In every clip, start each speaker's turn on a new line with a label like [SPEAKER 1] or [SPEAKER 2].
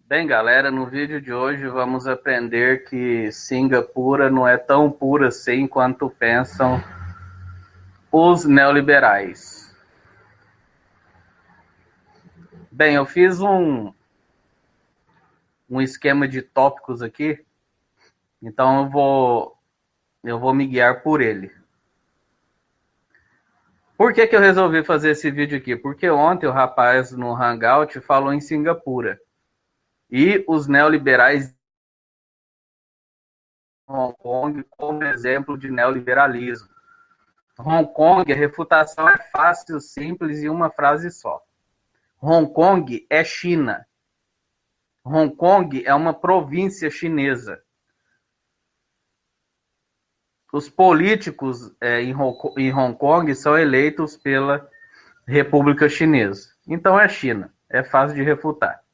[SPEAKER 1] Bem, galera, no vídeo de hoje vamos aprender que Singapura não é tão pura assim quanto pensam os neoliberais. Bem, eu fiz um esquema de tópicos aqui, então eu vou me guiar por ele. Por que eu resolvi fazer esse vídeo aqui? Porque ontem o rapaz no Hangout falou em Singapura e os neoliberais de Hong Kong como exemplo de neoliberalismo. Hong Kong, a refutação é fácil, simples e uma frase só. Hong Kong é China. Hong Kong é uma província chinesa. Os políticos em Hong Kong são eleitos pela República Chinesa. Então é China. É fácil de refutar.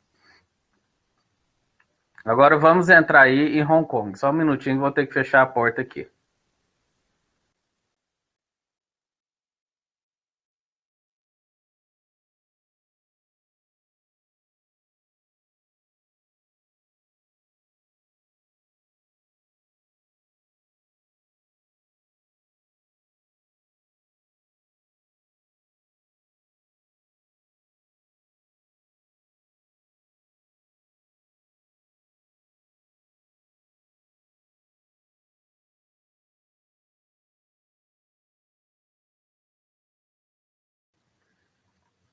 [SPEAKER 1] Agora vamos entrar aí em Hong Kong. Só um minutinho que vou ter que fechar a porta aqui.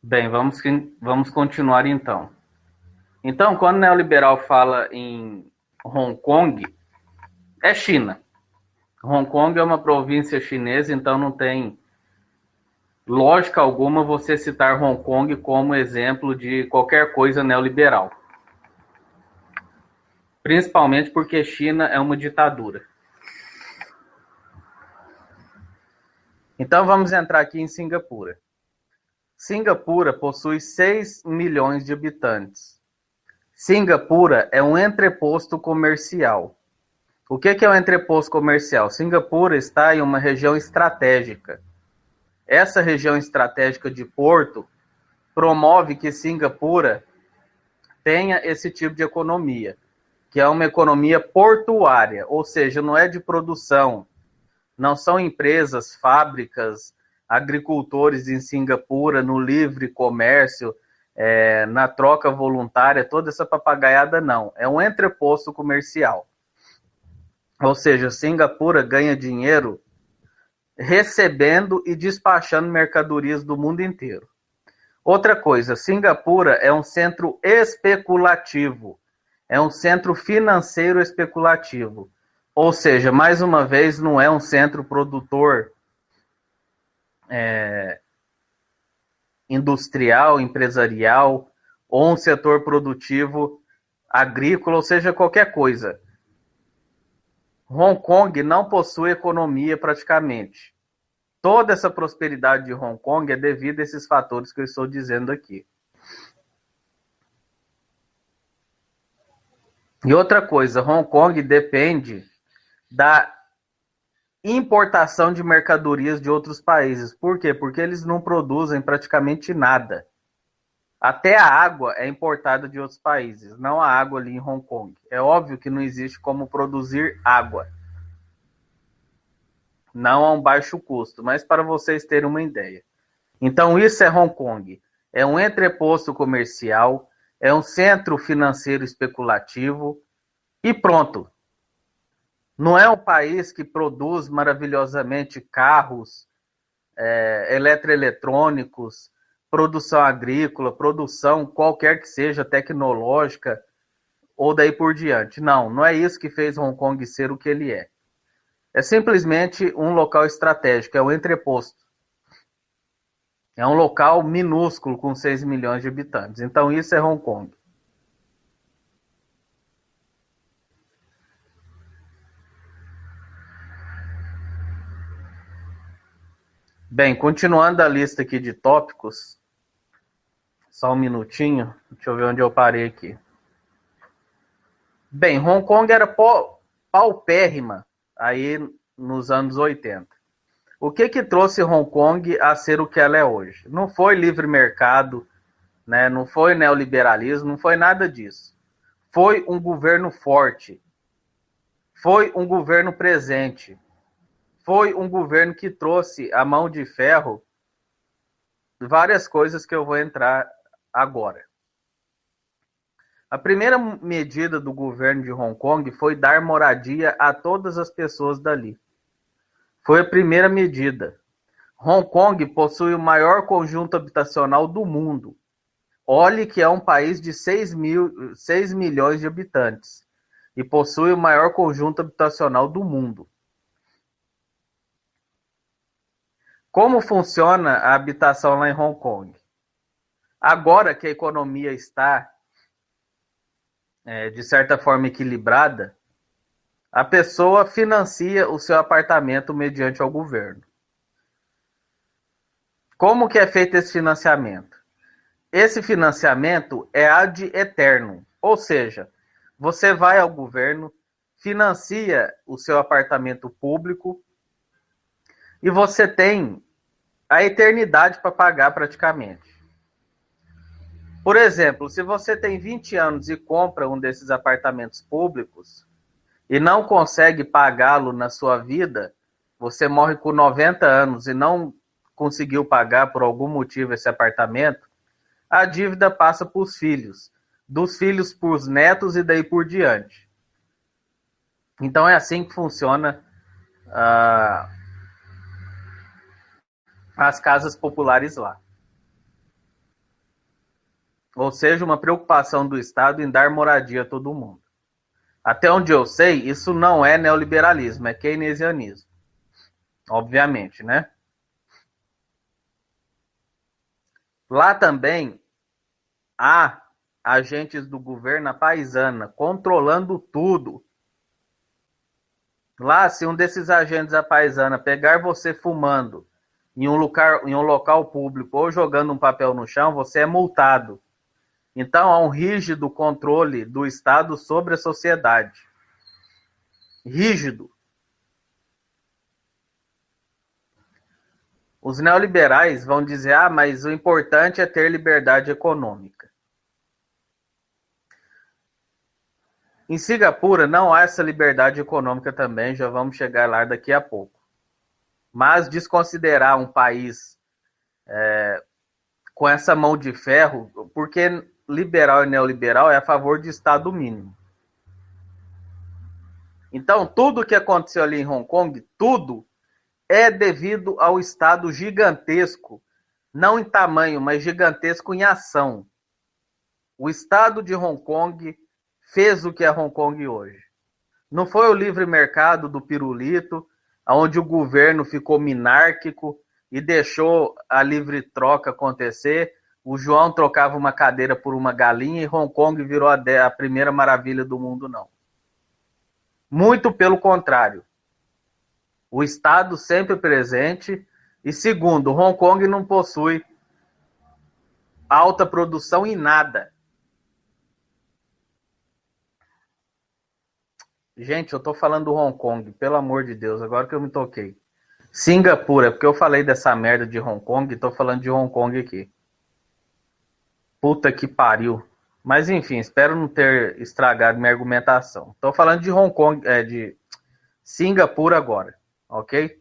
[SPEAKER 1] Bem, vamos continuar então. Então, quando o neoliberal fala em Hong Kong, é China. Hong Kong é uma província chinesa, então não tem lógica alguma você citar Hong Kong como exemplo de qualquer coisa neoliberal. Principalmente porque China é uma ditadura. Então vamos entrar aqui em Singapura. Singapura possui 6 milhões de habitantes. Singapura é um entreposto comercial. O que é um entreposto comercial? Singapura está em uma região estratégica. Essa região estratégica de porto promove que Singapura tenha esse tipo de economia, que é uma economia portuária, ou seja, não é de produção, não são empresas, fábricas, agricultores em Singapura, no livre comércio, na troca voluntária, toda essa papagaiada não. É um entreposto comercial. Ou seja, Singapura ganha dinheiro recebendo e despachando mercadorias do mundo inteiro. Outra coisa, Singapura é um centro especulativo, é um centro financeiro especulativo. Ou seja, mais uma vez, não é um centro produtor industrial, empresarial, ou um setor produtivo agrícola, ou seja, qualquer coisa. Hong Kong não possui economia praticamente. Toda essa prosperidade de Hong Kong é devido a esses fatores que eu estou dizendo aqui. E outra coisa, Hong Kong depende da importação de mercadorias de outros países. Por quê? Porque eles não produzem praticamente nada. Até a água é importada de outros países, não a água ali em Hong Kong. É óbvio que não existe como produzir água. Não a um baixo custo, mas para vocês terem uma ideia. Então isso é Hong Kong. É um entreposto comercial, é um centro financeiro especulativo e pronto. Não é um país que produz maravilhosamente carros, eletroeletrônicos, produção agrícola, produção qualquer que seja tecnológica ou daí por diante. Não, não é isso que fez Hong Kong ser o que ele é. É simplesmente um local estratégico, é um entreposto. É um local minúsculo com 6 milhões de habitantes. Então isso é Hong Kong. Bem, continuando a lista aqui de tópicos, só um minutinho, deixa eu ver onde eu parei aqui. Bem, Hong Kong era paupérrima aí nos anos 80. O que trouxe Hong Kong a ser o que ela é hoje? Não foi livre mercado, né? Não foi neoliberalismo, não foi nada disso. foi um governo forte, foi um governo presente, foi um governo que trouxe a mão de ferro várias coisas que eu vou entrar agora. A primeira medida do governo de Hong Kong foi dar moradia a todas as pessoas dali. Foi a primeira medida. Hong Kong possui o maior conjunto habitacional do mundo. Olhe que é um país de 6 milhões de habitantes e possui o maior conjunto habitacional do mundo. Como funciona a habitação lá em Hong Kong? Agora que a economia está, de certa forma, equilibrada, a pessoa financia o seu apartamento mediante ao governo. Como que é feito esse financiamento? Esse financiamento é ad eterno, ou seja, você vai ao governo, financia o seu apartamento público e você tem a eternidade para pagar praticamente. Por exemplo, se você tem 20 anos e compra um desses apartamentos públicos e não consegue pagá-lo na sua vida, você morre com 90 anos e não conseguiu pagar por algum motivo esse apartamento, a dívida passa para os filhos, dos filhos para os netos e daí por diante. Então é assim que funciona as casas populares lá. Ou seja, uma preocupação do Estado em dar moradia a todo mundo. Até onde eu sei, isso não é neoliberalismo, é keynesianismo. Obviamente, né? Lá também há agentes do governo à paisana, controlando tudo. Lá, se um desses agentes à paisana pegar você fumando em um local público ou jogando um papel no chão, você é multado. Então, há um rígido controle do Estado sobre a sociedade. Rígido. Os neoliberais vão dizer, mas o importante é ter liberdade econômica. Em Singapura não há essa liberdade econômica também, já vamos chegar lá daqui a pouco. Mas desconsiderar um país com essa mão de ferro, porque liberal e neoliberal é a favor de Estado mínimo. Então, tudo que aconteceu ali em Hong Kong, tudo é devido ao Estado gigantesco, não em tamanho, mas gigantesco em ação. O Estado de Hong Kong fez o que é Hong Kong hoje. Não foi o livre mercado do pirulito, onde o governo ficou minárquico e deixou a livre troca acontecer. O João trocava uma cadeira por uma galinha e Hong Kong virou a primeira maravilha do mundo, não. Muito pelo contrário. O Estado sempre presente e, segundo, Hong Kong não possui alta produção em nada. Gente, eu tô falando do Hong Kong, pelo amor de Deus, agora que eu me toquei. Singapura, porque eu falei dessa merda de Hong Kong e tô falando de Hong Kong aqui. Puta que pariu. Mas enfim, espero não ter estragado minha argumentação. Tô falando de Hong Kong, de Singapura agora, ok?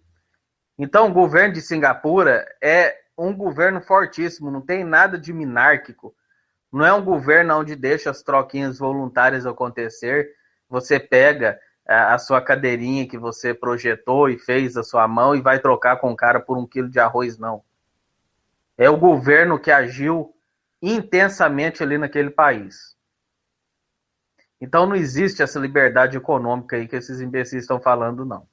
[SPEAKER 1] Então, o governo de Singapura é um governo fortíssimo, não tem nada de minárquico. Não é um governo onde deixa as troquinhas voluntárias acontecer. Você pega a sua cadeirinha que você projetou e fez a sua mão e vai trocar com o cara por 1 quilo de arroz, não. É o governo que agiu intensamente ali naquele país. Então não existe essa liberdade econômica aí que esses imbecis estão falando, não.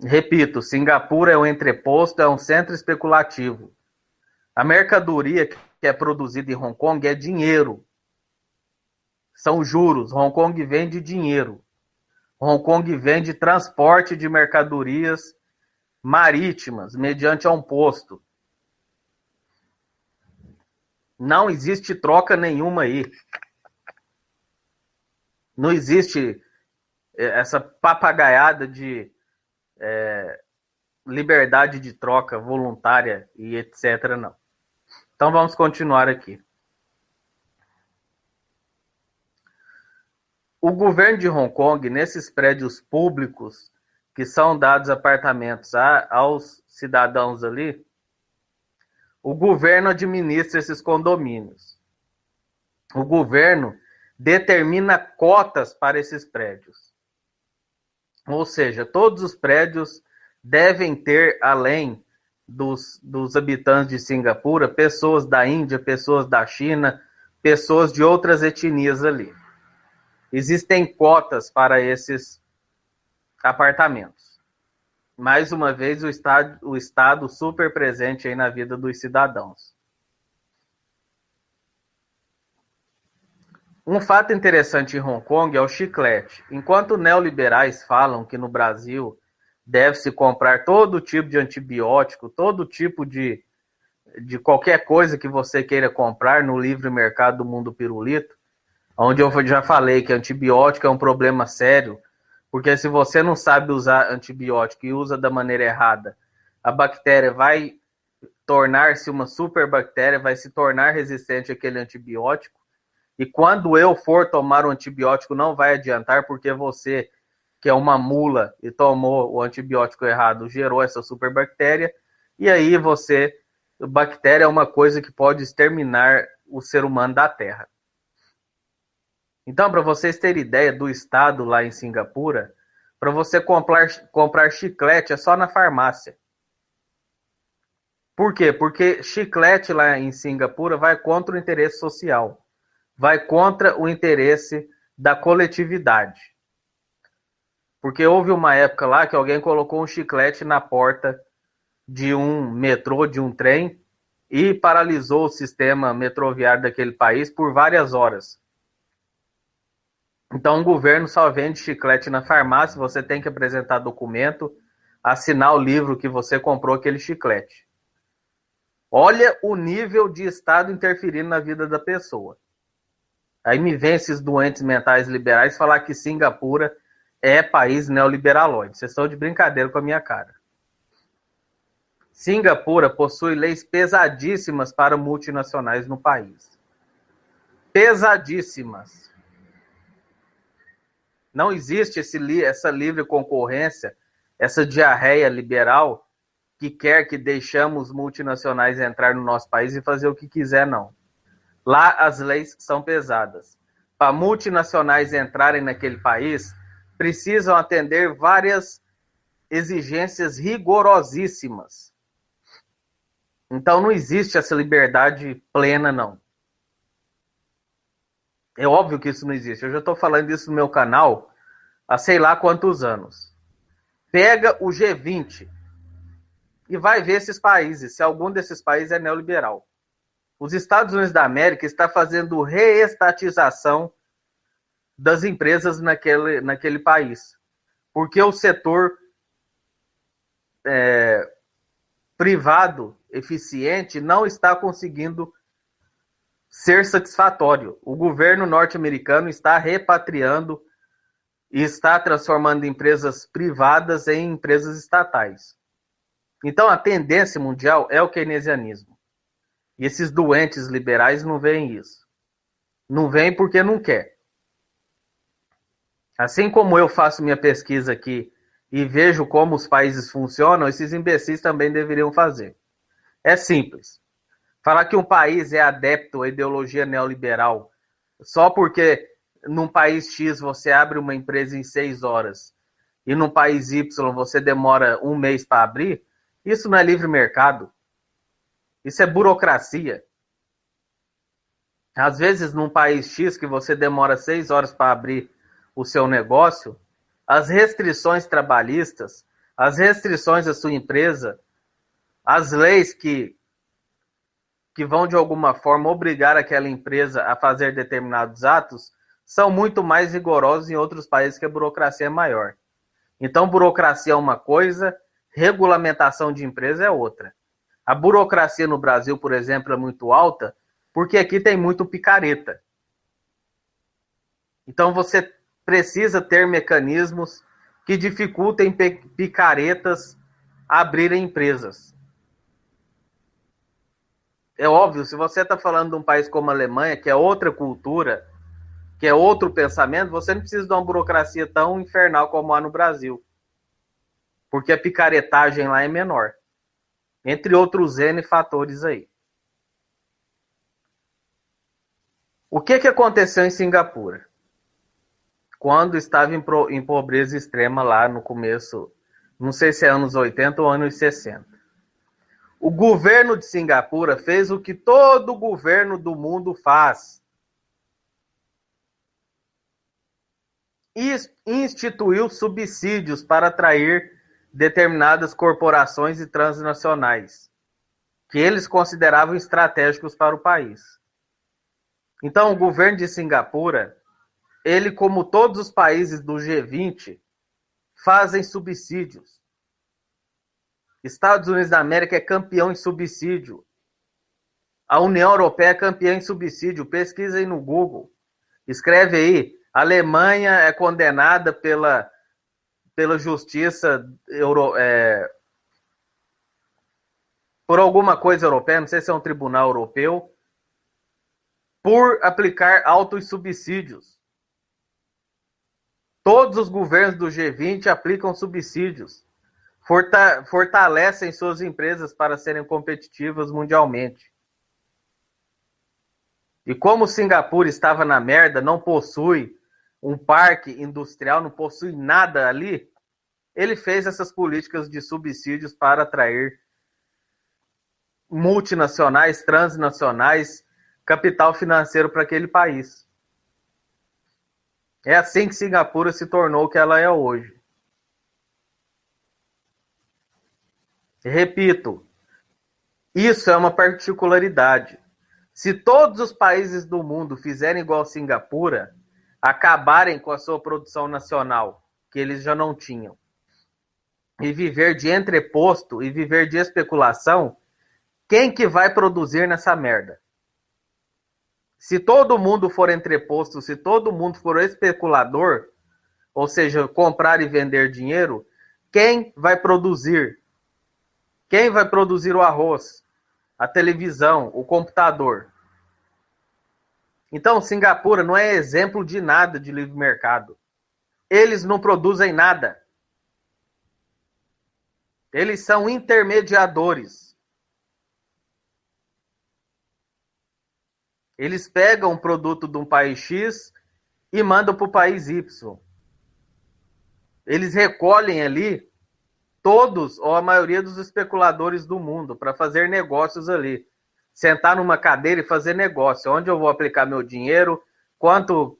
[SPEAKER 1] Repito, Singapura é um entreposto, é um centro especulativo. A mercadoria que é produzida em Hong Kong é dinheiro. São juros. Hong Kong vende dinheiro. Hong Kong vende transporte de mercadorias marítimas mediante a um posto. Não existe troca nenhuma aí. Não existe essa papagaiada de liberdade de troca voluntária e etc. não. Então vamos continuar aqui. O governo de Hong Kong, nesses prédios públicos, que são dados apartamentos aos cidadãos ali, o governo administra esses condomínios. O governo determina cotas para esses prédios. Ou seja, todos os prédios devem ter, além dos habitantes de Singapura, pessoas da Índia, pessoas da China, pessoas de outras etnias ali. Existem cotas para esses apartamentos. Mais uma vez, o Estado super presente aí na vida dos cidadãos. Um fato interessante em Hong Kong é o chiclete. Enquanto neoliberais falam que no Brasil deve-se comprar todo tipo de antibiótico, todo tipo de qualquer coisa que você queira comprar no livre mercado do mundo pirulito, onde eu já falei que antibiótico é um problema sério, porque se você não sabe usar antibiótico e usa da maneira errada, a bactéria vai tornar-se uma superbactéria, vai se tornar resistente àquele antibiótico, e quando eu for tomar um antibiótico não vai adiantar, porque você, que é uma mula e tomou o antibiótico errado, gerou essa superbactéria, e aí bactéria é uma coisa que pode exterminar o ser humano da Terra. Então, para vocês terem ideia do estado lá em Singapura, para você comprar chiclete é só na farmácia. Por quê? Porque chiclete lá em Singapura vai contra o interesse social, vai contra o interesse da coletividade. Porque houve uma época lá que alguém colocou um chiclete na porta de um metrô, de um trem, e paralisou o sistema metroviário daquele país por várias horas. Então, o governo só vende chiclete na farmácia, você tem que apresentar documento, assinar o livro que você comprou aquele chiclete. Olha o nível de Estado interferindo na vida da pessoa. Aí me vem esses doentes mentais liberais falar que Singapura é país neoliberaloide. Vocês estão de brincadeira com a minha cara. Singapura possui leis pesadíssimas para multinacionais no país. Pesadíssimas. Não existe essa livre concorrência, essa diarreia liberal que quer que deixamos multinacionais entrar no nosso país e fazer o que quiser, não. Lá as leis são pesadas. Para multinacionais entrarem naquele país, precisam atender várias exigências rigorosíssimas. Então não existe essa liberdade plena, não. É óbvio que isso não existe. Eu já estou falando isso no meu canal há sei lá quantos anos. Pega o G20 e vai ver esses países, se algum desses países é neoliberal. Os Estados Unidos da América está fazendo reestatização das empresas naquele país. Porque o setor privado eficiente não está conseguindo ser satisfatório. O governo norte-americano está repatriando e está transformando empresas privadas em empresas estatais. Então, a tendência mundial é o keynesianismo. E esses doentes liberais não veem isso. Não veem porque não quer. Assim como eu faço minha pesquisa aqui e vejo como os países funcionam, esses imbecis também deveriam fazer. É simples. Falar que um país é adepto à ideologia neoliberal só porque num país X você abre uma empresa em 6 horas e num país Y você demora um mês para abrir, isso não é livre mercado. Isso é burocracia. Às vezes, num país X que você demora 6 horas para abrir o seu negócio, as restrições trabalhistas, as restrições da sua empresa, as leis que vão, de alguma forma, obrigar aquela empresa a fazer determinados atos, são muito mais rigorosos em outros países que a burocracia é maior. Então, burocracia é uma coisa, regulamentação de empresa é outra. A burocracia no Brasil, por exemplo, é muito alta, porque aqui tem muito picareta. Então, você precisa ter mecanismos que dificultem picaretas abrirem empresas. É óbvio, se você está falando de um país como a Alemanha, que é outra cultura, que é outro pensamento, você não precisa de uma burocracia tão infernal como há no Brasil. Porque a picaretagem lá é menor. Entre outros N fatores aí. O que aconteceu em Singapura? Quando estava em pobreza extrema lá no começo, não sei se é anos 80 ou anos 60. O governo de Singapura fez o que todo governo do mundo faz. Instituiu subsídios para atrair determinadas corporações e transnacionais, que eles consideravam estratégicos para o país. Então, o governo de Singapura, ele, como todos os países do G20, fazem subsídios. Estados Unidos da América é campeão em subsídio. A União Europeia é campeã em subsídio. Pesquisem no Google. Escreve aí. A Alemanha é condenada pela justiça por alguma coisa europeia, não sei se é um tribunal europeu, por aplicar altos subsídios. Todos os governos do G20 aplicam subsídios. Fortalecem suas empresas para serem competitivas mundialmente. E como Singapura estava na merda, não possui um parque industrial, não possui nada ali, ele fez essas políticas de subsídios para atrair multinacionais, transnacionais, capital financeiro para aquele país. É assim que Singapura se tornou o que ela é hoje. Repito, isso é uma particularidade. Se todos os países do mundo fizerem igual Singapura, acabarem com a sua produção nacional, que eles já não tinham, e viver de entreposto e viver de especulação, quem que vai produzir nessa merda? Se todo mundo for entreposto, se todo mundo for especulador, ou seja, comprar e vender dinheiro, quem vai produzir? Quem vai produzir o arroz, a televisão, o computador? Então, Singapura não é exemplo de nada de livre mercado. Eles não produzem nada. Eles são intermediadores. Eles pegam um produto de um país X e mandam para o país Y. Eles recolhem ali todos ou a maioria dos especuladores do mundo para fazer negócios ali. Sentar numa cadeira e fazer negócio. Onde eu vou aplicar meu dinheiro, quanto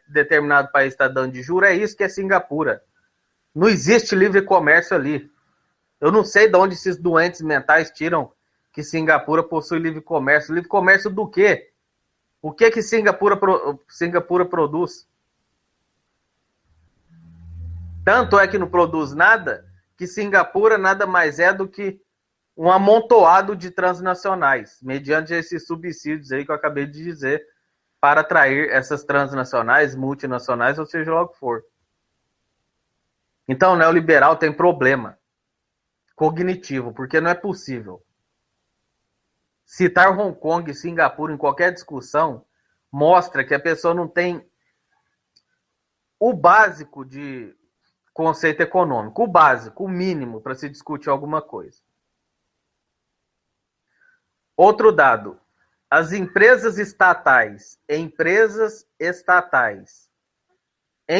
[SPEAKER 1] determinado país está dando de juros, é isso que é Singapura. Não existe livre comércio ali. Eu não sei de onde esses doentes mentais tiram que Singapura possui livre comércio. Livre comércio do quê? O que Singapura produz? Tanto é que não produz nada, que Singapura nada mais é do que um amontoado de transnacionais, mediante esses subsídios aí que eu acabei de dizer, para atrair essas transnacionais, multinacionais, ou seja lá o que for. Então, o neoliberal tem problema cognitivo, porque não é possível. Citar Hong Kong e Singapura em qualquer discussão mostra que a pessoa não tem o básico de conceito econômico, o básico, o mínimo para se discutir alguma coisa. Outro dado, as empresas estatais em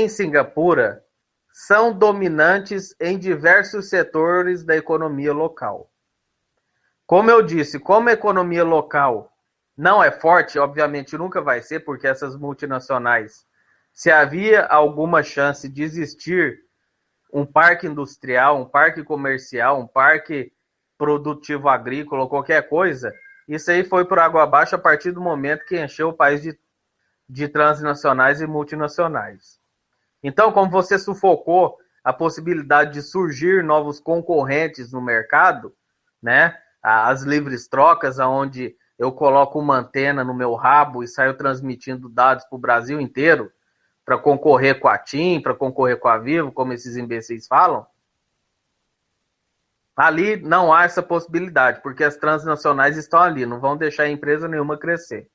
[SPEAKER 1] Singapura são dominantes em diversos setores da economia local. Como eu disse, como a economia local não é forte, obviamente nunca vai ser, porque essas multinacionais, se havia alguma chance de existir um parque industrial, um parque comercial, um parque produtivo agrícola ou qualquer coisa, isso aí foi por água abaixo a partir do momento que encheu o país de transnacionais e multinacionais. Então, como você sufocou a possibilidade de surgir novos concorrentes no mercado, né? As livres trocas, onde eu coloco uma antena no meu rabo e saio transmitindo dados para o Brasil inteiro, para concorrer com a TIM, para concorrer com a Vivo, como esses imbecis falam, ali não há essa possibilidade, porque as transnacionais estão ali, não vão deixar a empresa nenhuma crescer.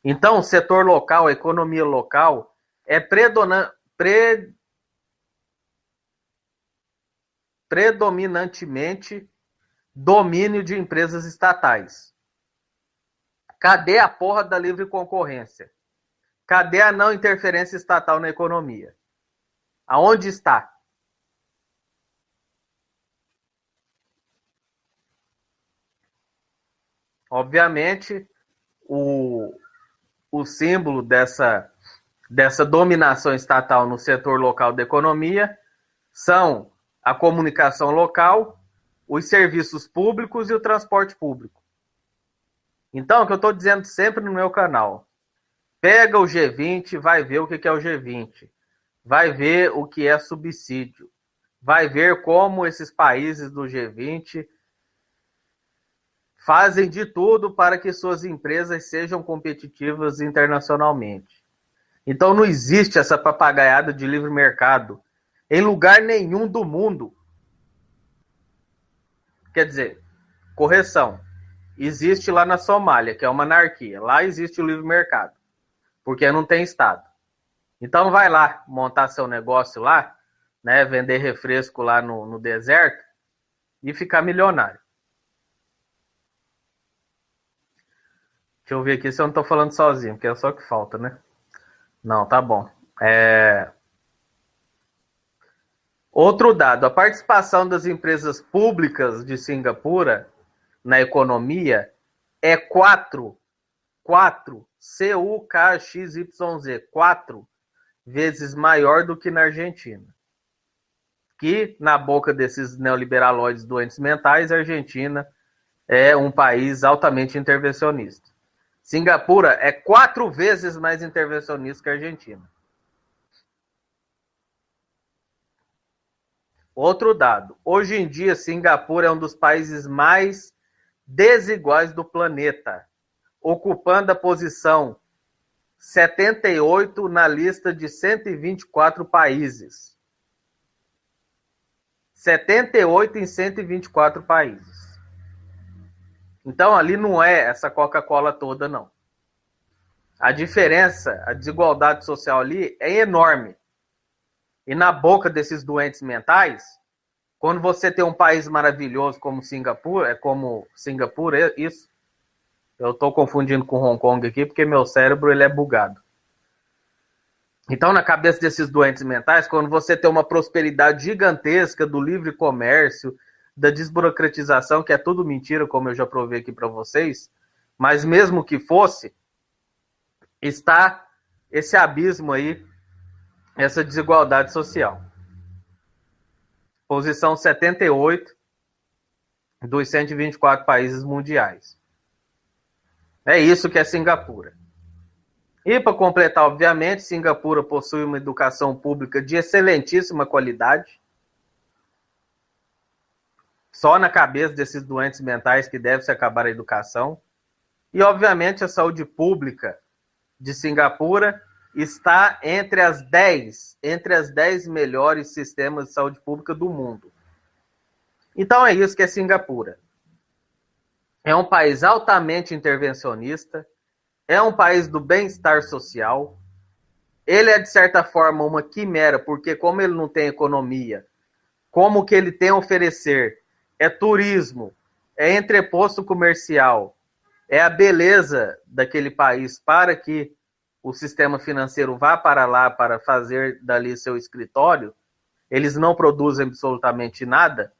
[SPEAKER 1] Então, o setor local, a economia local, é predominantemente domínio de empresas estatais. Cadê a porra da livre concorrência? Cadê a não interferência estatal na economia? Aonde está? Obviamente, o símbolo dessa dominação estatal no setor local da economia são a comunicação local, os serviços públicos e o transporte público. Então, o que eu estou dizendo sempre no meu canal, pega o G20, vai ver o que é o G20, vai ver o que é subsídio, vai ver como esses países do G20 fazem de tudo para que suas empresas sejam competitivas internacionalmente. Então não existe essa papagaiada de livre mercado em lugar nenhum do mundo. Quer dizer, correção, existe lá na Somália, que é uma anarquia. Lá existe o livre mercado, porque não tem Estado. Então vai lá montar seu negócio lá, né, vender refresco lá no deserto e ficar milionário. Deixa eu ver aqui se eu não estou falando sozinho, porque é só que falta, né? Não, tá bom. Outro dado, a participação das empresas públicas de Singapura na economia é 4 vezes maior do que na Argentina. Que, na boca desses neoliberalóides doentes mentais, a Argentina é um país altamente intervencionista. Singapura é 4 vezes mais intervencionista que a Argentina. Outro dado. Hoje em dia, Singapura é um dos países mais desiguais do planeta, ocupando a posição 78 na lista de 124 países. 78 em 124 países. Então, ali não é essa Coca-Cola toda, não. A diferença, a desigualdade social ali é enorme. E na boca desses doentes mentais, quando você tem um país maravilhoso como Singapura, isso, eu estou confundindo com Hong Kong aqui, porque meu cérebro ele é bugado. Então, na cabeça desses doentes mentais, quando você tem uma prosperidade gigantesca do livre comércio, da desburocratização, que é tudo mentira, como eu já provei aqui para vocês, mas mesmo que fosse, está esse abismo aí, essa desigualdade social. Posição 78 dos 124 países mundiais. É isso que é Singapura. E para completar, obviamente, Singapura possui uma educação pública de excelentíssima qualidade. Só na cabeça desses doentes mentais que deve se acabar a educação. E, obviamente, a saúde pública de Singapura está entre as 10 melhores sistemas de saúde pública do mundo. Então é isso que é Singapura. É um país altamente intervencionista, é um país do bem-estar social. Ele é, de certa forma, uma quimera, porque como ele não tem economia, como o que ele tem a oferecer é turismo, é entreposto comercial, é a beleza daquele país para que o sistema financeiro vá para lá para fazer dali seu escritório, eles não produzem absolutamente nada,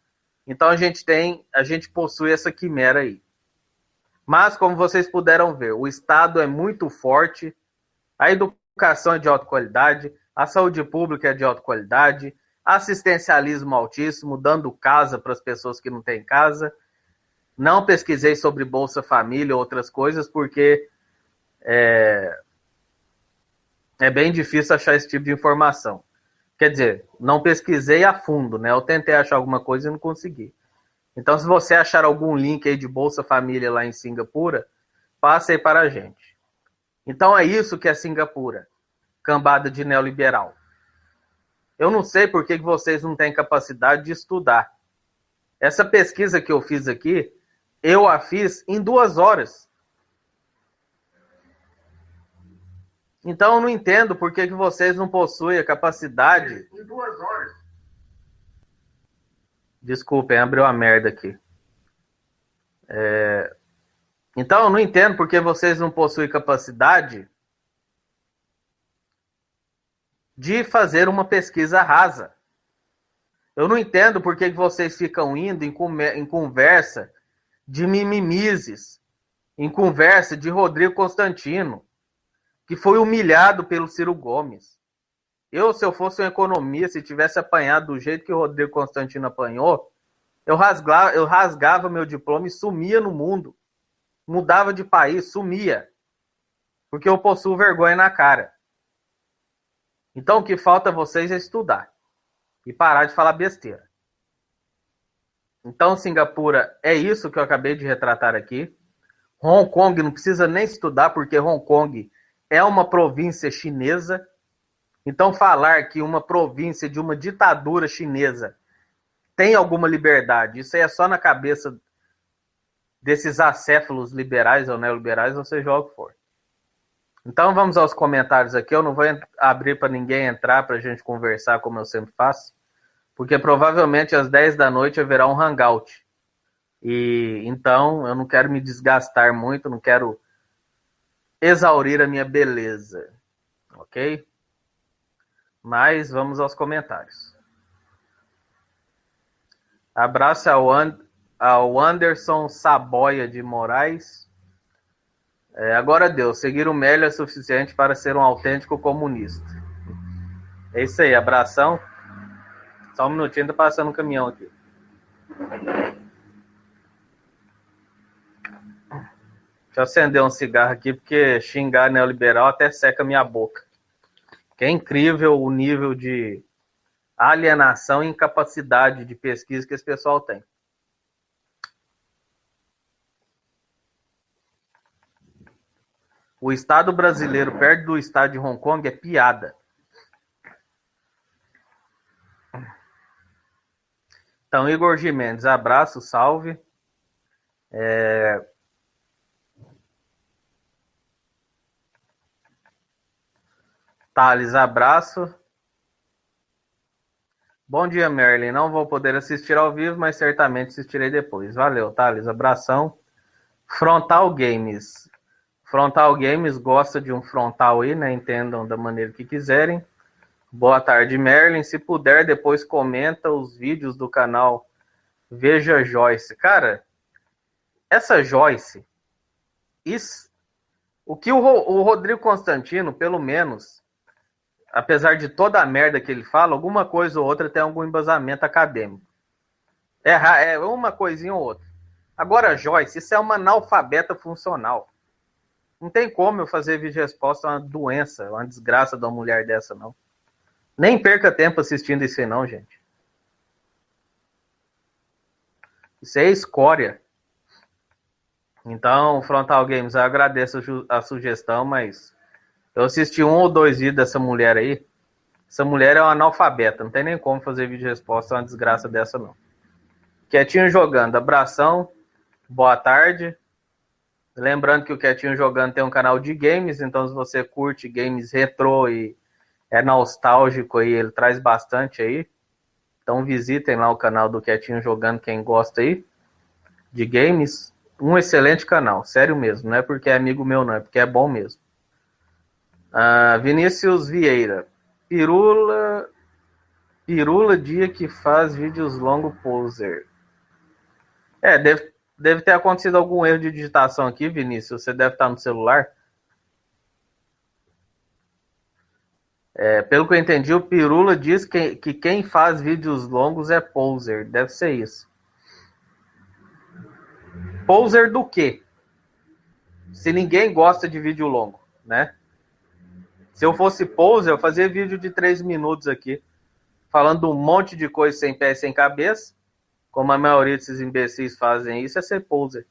[SPEAKER 1] então a gente possui essa quimera aí. Mas, como vocês puderam ver, o Estado é muito forte, a educação é de alta qualidade, a saúde pública é de alta qualidade, assistencialismo altíssimo, dando casa para as pessoas que não têm casa. Não pesquisei sobre Bolsa Família ou outras coisas, porque é bem difícil achar esse tipo de informação. Quer dizer, não pesquisei a fundo, né? Eu tentei achar alguma coisa e não consegui. Então, se você achar algum link aí de Bolsa Família lá em Singapura, passe aí para a gente. Então, é isso que é Singapura, cambada de neoliberal. Eu não sei por que vocês não têm capacidade de estudar. Essa pesquisa que eu fiz aqui, eu a fiz em 2 horas. Então eu não entendo por que vocês não possuem a capacidade...
[SPEAKER 2] Em 2 horas.
[SPEAKER 1] Desculpem, abriu a merda aqui. Então eu não entendo por que vocês não possuem capacidade de fazer uma pesquisa rasa. Eu não entendo por que vocês ficam indo em conversa de mimimizes, em conversa de Rodrigo Constantino, que foi humilhado pelo Ciro Gomes. Se eu fosse um economista e tivesse apanhado do jeito que o Rodrigo Constantino apanhou, eu rasgava meu diploma e sumia no mundo. Mudava de país, sumia. Porque eu possuo vergonha na cara. Então o que falta a vocês é estudar. E parar de falar besteira. Então, Singapura, é isso que eu acabei de retratar aqui. Hong Kong não precisa nem estudar, porque Hong Kong é uma província chinesa. Então, falar que uma província de uma ditadura chinesa tem alguma liberdade, isso aí é só na cabeça desses acéfalos liberais ou neoliberais, ou seja o que for. Então, vamos aos comentários aqui. Eu não vou abrir para ninguém entrar para a gente conversar, como eu sempre faço, porque provavelmente às 10 da noite haverá um hangout. E então eu não quero me desgastar muito, não quero exaurir a minha beleza, ok? Mas vamos aos comentários. Abraço ao Anderson Saboia de Moraes. Agora deu, seguir o Mélio é suficiente para ser um autêntico comunista. É isso aí, abração. Só um minutinho, tá passando um caminhão aqui. Deixa eu acender um cigarro aqui, porque xingar neoliberal até seca minha boca. Que é incrível o nível de alienação e incapacidade de pesquisa que esse pessoal tem. O Estado brasileiro perto do Estado de Hong Kong é piada. Então, Igor Gimenez, abraço, salve. Thales, abraço. Bom dia, Merlin. Não vou poder assistir ao vivo, mas certamente assistirei depois. Valeu, Thales, abração. Frontal Games. Frontal Games gosta de um frontal aí, né? Entendam da maneira que quiserem. Boa tarde, Merlin. Se puder, depois comenta os vídeos do canal Veja Joyce. Cara, essa Joyce, o que o Rodrigo Constantino, pelo menos, apesar de toda a merda que ele fala, alguma coisa ou outra tem algum embasamento acadêmico. É uma coisinha ou outra. Agora, Joyce, isso é uma analfabeta funcional. Não tem como eu fazer vídeo resposta a uma doença, uma desgraça de uma mulher dessa, não. Nem perca tempo assistindo isso aí, não, gente. Isso é escória. Então, Frontal Games, eu agradeço a sugestão, mas eu assisti 1 ou 2 vídeos dessa mulher aí. Essa mulher é uma analfabeta, não tem nem como fazer vídeo resposta a uma desgraça dessa, não. Quietinho Jogando, abração, boa tarde. Lembrando que o Quietinho Jogando tem um canal de games, então se você curte games retrô e é nostálgico aí, ele traz bastante aí. Então visitem lá o canal do Quietinho Jogando, quem gosta aí de games. Um excelente canal, sério mesmo. Não é porque é amigo meu, não, é porque é bom mesmo. Vinícius Vieira. Pirula dia que faz vídeos longo poser. Deve ter acontecido algum erro de digitação aqui, Vinícius. Você deve estar no celular. Pelo que eu entendi, o Pirula diz que quem faz vídeos longos é poser. Deve ser isso. Poser do quê? Se ninguém gosta de vídeo longo, né? Se eu fosse poser, eu fazia vídeo de 3 minutos aqui, falando um monte de coisa sem pé e sem cabeça, como a maioria desses imbecis fazem isso, é ser poser.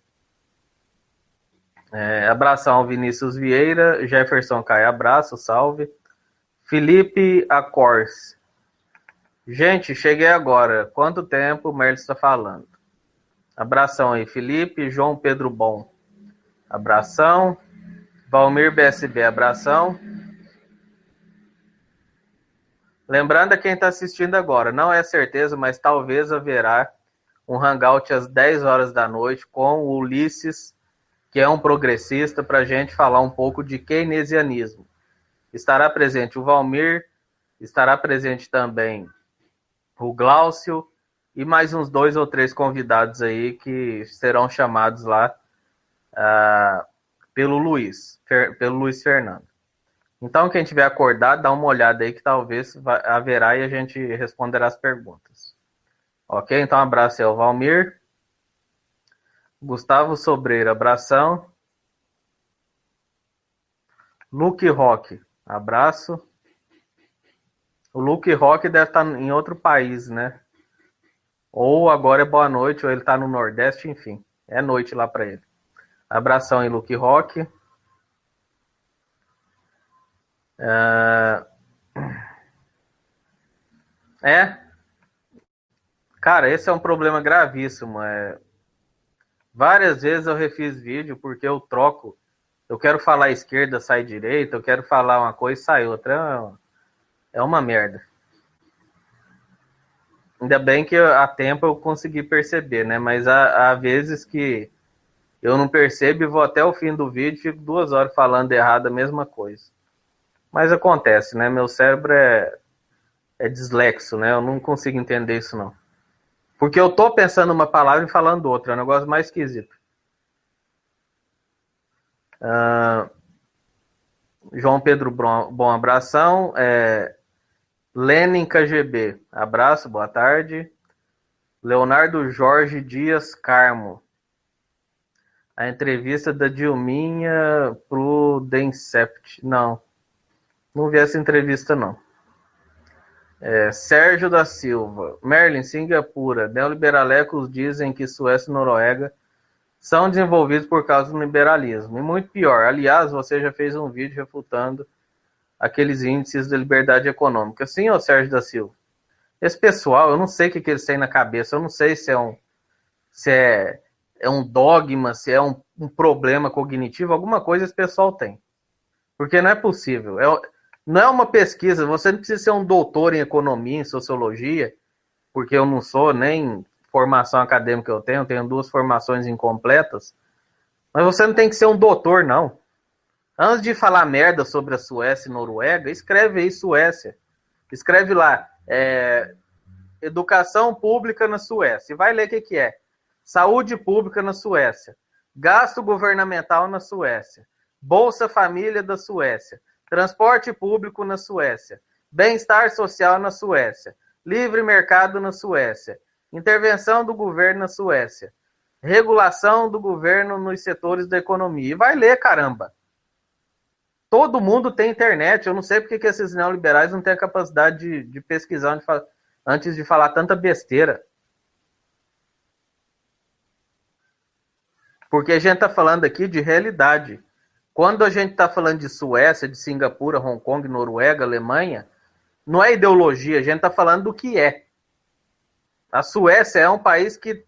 [SPEAKER 1] Abração ao Vinícius Vieira, Jefferson Caio, abraço, salve. Felipe Acors. Gente, cheguei agora. Quanto tempo o Merlin está falando? Abração aí, Felipe. João Pedro Bom. Abração. Valmir BSB, abração. Lembrando a quem está assistindo agora, não é certeza, mas talvez haverá um hangout às 10 horas da noite com o Ulisses, que é um progressista, para a gente falar um pouco de keynesianismo. Estará presente o Valmir, estará presente também o Glaucio e mais uns 2 ou 3 convidados aí que serão chamados lá pelo Luiz Fernando. Então, quem tiver acordado, dá uma olhada aí que talvez haverá e a gente responderá as perguntas. Ok? Então, um abraço aí ao Valmir. Gustavo Sobreira, abração. Luke Rock, abraço. O Luke Rock deve estar em outro país, né? Ou agora é boa noite, ou ele está no Nordeste, enfim. É noite lá para ele. Abração aí, Luke Rock. Cara, esse é um problema gravíssimo. Várias vezes eu refiz vídeo porque eu troco. Eu quero falar esquerda, sai direita. Eu quero falar uma coisa, sai outra. É uma merda. Ainda bem que a tempo eu consegui perceber, né? Mas há vezes que eu não percebo e vou até o fim do vídeo e fico 2 horas falando errado a mesma coisa. Mas acontece, né? Meu cérebro é dislexo, né? Eu não consigo entender isso, não. Porque eu tô pensando uma palavra e falando outra. É um negócio mais esquisito. João Pedro, bom abração. Lenin KGB, abraço, boa tarde. Leonardo Jorge Dias Carmo. A entrevista da Dilminha pro Dencept. Não vi essa entrevista, não. Sérgio da Silva. Merlin, Singapura. Neolibeраlecos dizem que Suécia e Noruega são desenvolvidos por causa do liberalismo. E muito pior. Aliás, você já fez um vídeo refutando aqueles índices de liberdade econômica. Sim, ô Sérgio da Silva? Esse pessoal, eu não sei o que eles têm na cabeça. Eu não sei se é um dogma, se é um problema cognitivo. Alguma coisa esse pessoal tem. Porque não é possível. Não é uma pesquisa. Você não precisa ser um doutor em economia, em sociologia, porque eu não sou, nem formação acadêmica eu tenho 2 formações incompletas. Mas você não tem que ser um doutor, não. Antes de falar merda sobre a Suécia e Noruega, escreve aí Suécia. Escreve lá, educação pública na Suécia. E vai ler o que é. Saúde pública na Suécia. Gasto governamental na Suécia. Bolsa Família da Suécia. Transporte público na Suécia. Bem-estar social na Suécia. Livre mercado na Suécia. Intervenção do governo na Suécia. Regulação do governo nos setores da economia. E vai ler, caramba. Todo mundo tem internet. Eu não sei porque que esses neoliberais não têm a capacidade de pesquisar antes de falar tanta besteira. Porque a gente está falando aqui de realidade. Quando a gente está falando de Suécia, de Singapura, Hong Kong, Noruega, Alemanha, não é ideologia, a gente está falando do que é. A Suécia é um país que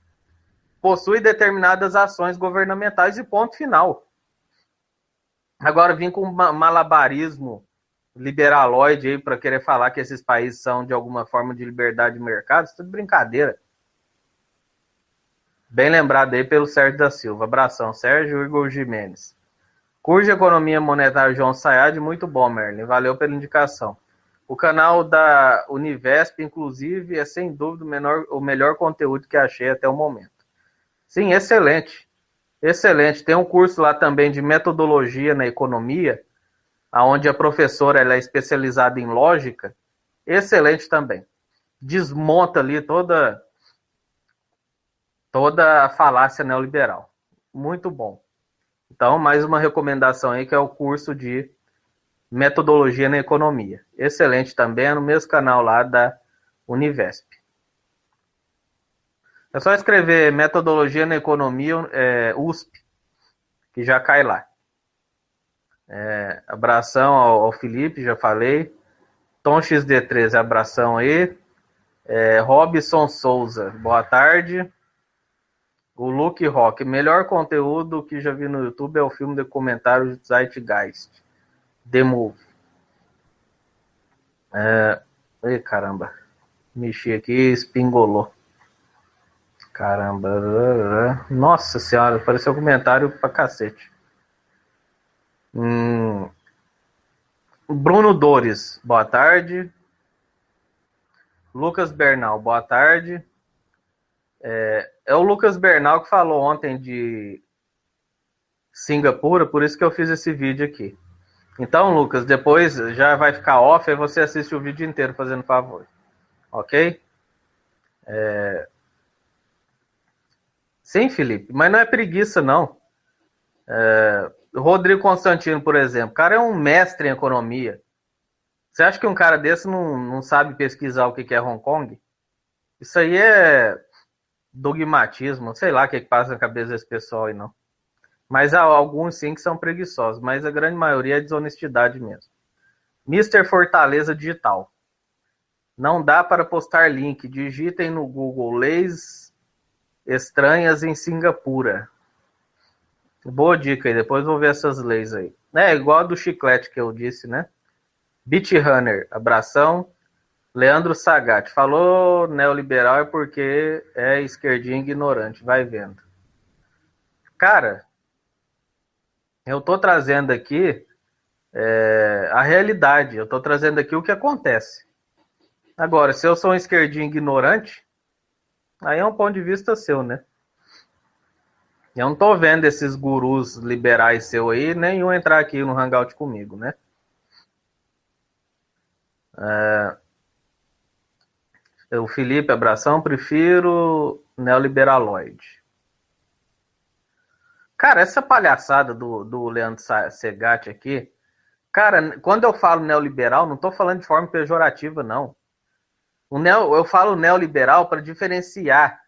[SPEAKER 1] possui determinadas ações governamentais e ponto final. Agora, vim com um malabarismo liberaloide aí para querer falar que esses países são de alguma forma de liberdade de mercado, isso é tudo brincadeira. Bem lembrado aí pelo Sérgio da Silva. Abração, Sérgio Igor Jimenez. Curso de Economia Monetária João Sayad, muito bom, Merlin. Valeu pela indicação. O canal da Univesp, inclusive, é sem dúvida o melhor conteúdo que achei até o momento. Sim, excelente. Excelente. Tem um curso lá também de metodologia na economia, onde a professora ela é especializada em lógica. Excelente também. Desmonta ali toda a falácia neoliberal. Muito bom. Então, mais uma recomendação aí, que é o curso de metodologia na economia. Excelente também, é no mesmo canal lá da Univesp. É só escrever metodologia na economia USP, que já cai lá. Abração ao Felipe, já falei. Tom XD13, abração aí. Robson Souza, boa tarde. O Luke Rock, melhor conteúdo que já vi no YouTube é o filme documentário Zeitgeist, The Move. Ei, caramba. Mexi aqui e espingolou. Caramba. Nossa senhora, apareceu um comentário pra cacete. Bruno Dores, boa tarde. Lucas Bernal, boa tarde. É o Lucas Bernal que falou ontem de Singapura, por isso que eu fiz esse vídeo aqui. Então, Lucas, depois já vai ficar off, aí você assiste o vídeo inteiro fazendo favor. Ok? Sim, Felipe, mas não é preguiça, não. O Rodrigo Constantino, por exemplo, o cara é um mestre em economia. Você acha que um cara desse não sabe pesquisar o que é Hong Kong? Isso aí é dogmatismo, sei lá o que passa na cabeça desse pessoal aí, não. Mas há alguns sim que são preguiçosos, mas a grande maioria é desonestidade mesmo. Mister Fortaleza Digital. Não dá para postar link. Digitem no Google leis estranhas em Singapura. Boa dica aí, depois vou ver essas leis aí. É igual a do chiclete que eu disse, né? Beat Runner, abração. Leandro Sagat, falou neoliberal é porque é esquerdinho ignorante, vai vendo. Cara, eu tô trazendo aqui a realidade, eu tô trazendo aqui o que acontece. Agora, se eu sou um esquerdinho ignorante, aí é um ponto de vista seu, né? Eu não tô vendo esses gurus liberais seu aí, nenhum entrar aqui no Hangout comigo, né? O Felipe, abração, prefiro neoliberaloide. Cara, essa palhaçada do Leandro Segatti aqui, cara, quando eu falo neoliberal, não tô falando de forma pejorativa, não. Eu falo neoliberal para diferenciar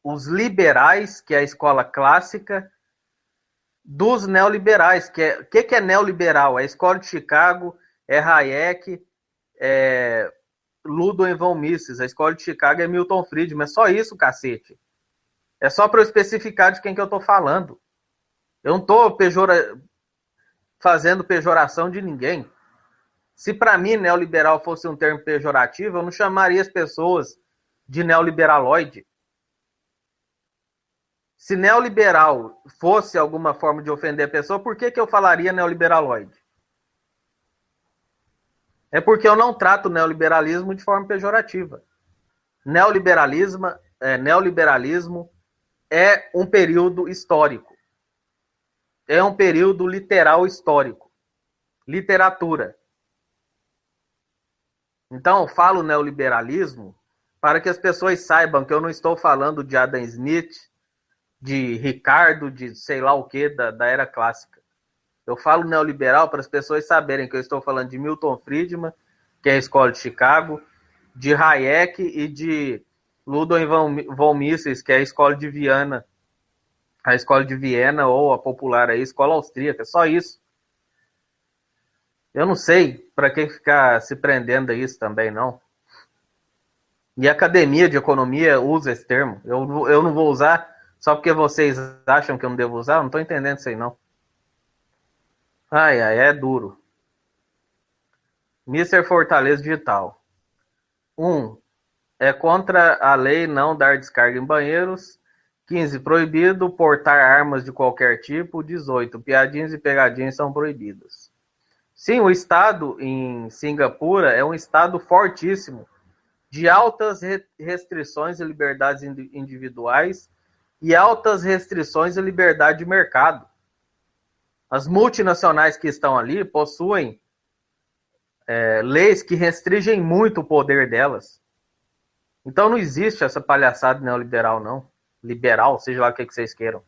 [SPEAKER 1] os liberais, que é a escola clássica, dos neoliberais, que é neoliberal? É a escola de Chicago, é Hayek, é Ludwig von Mises, a escola de Chicago é Milton Friedman, é só isso, cacete. É só para eu especificar de quem que eu tô falando. Eu não tô fazendo pejoração de ninguém. Se para mim neoliberal fosse um termo pejorativo, eu não chamaria as pessoas de neoliberaloide. Se neoliberal fosse alguma forma de ofender a pessoa, por que eu falaria neoliberaloide? É porque eu não trato o neoliberalismo de forma pejorativa. Neoliberalismo é um período histórico. É um período literal histórico. Literatura. Então, eu falo neoliberalismo para que as pessoas saibam que eu não estou falando de Adam Smith, de Ricardo, de sei lá o que, da era clássica. Eu falo neoliberal para as pessoas saberem que eu estou falando de Milton Friedman, que é a escola de Chicago, de Hayek e de Ludwig von Mises, que é a escola de Viena, a escola de Viena ou a popular aí, escola austríaca, só isso. Eu não sei para que ficar se prendendo a isso também, não. E a academia de economia usa esse termo. Eu não vou usar só porque vocês acham que eu não devo usar. Eu não estou entendendo isso aí, não. Ai, ai, é duro. Mister Fortaleza Digital. 1. É contra a lei não dar descarga em banheiros. 15. Proibido portar armas de qualquer tipo. 18. Piadinhas e pegadinhas são proibidas. Sim, o estado em Singapura é um estado fortíssimo, de altas restrições e liberdades individuais e altas restrições e liberdade de mercado. As multinacionais que estão ali possuem leis que restringem muito o poder delas. Então não existe essa palhaçada neoliberal, não. Liberal, seja lá o que vocês queiram.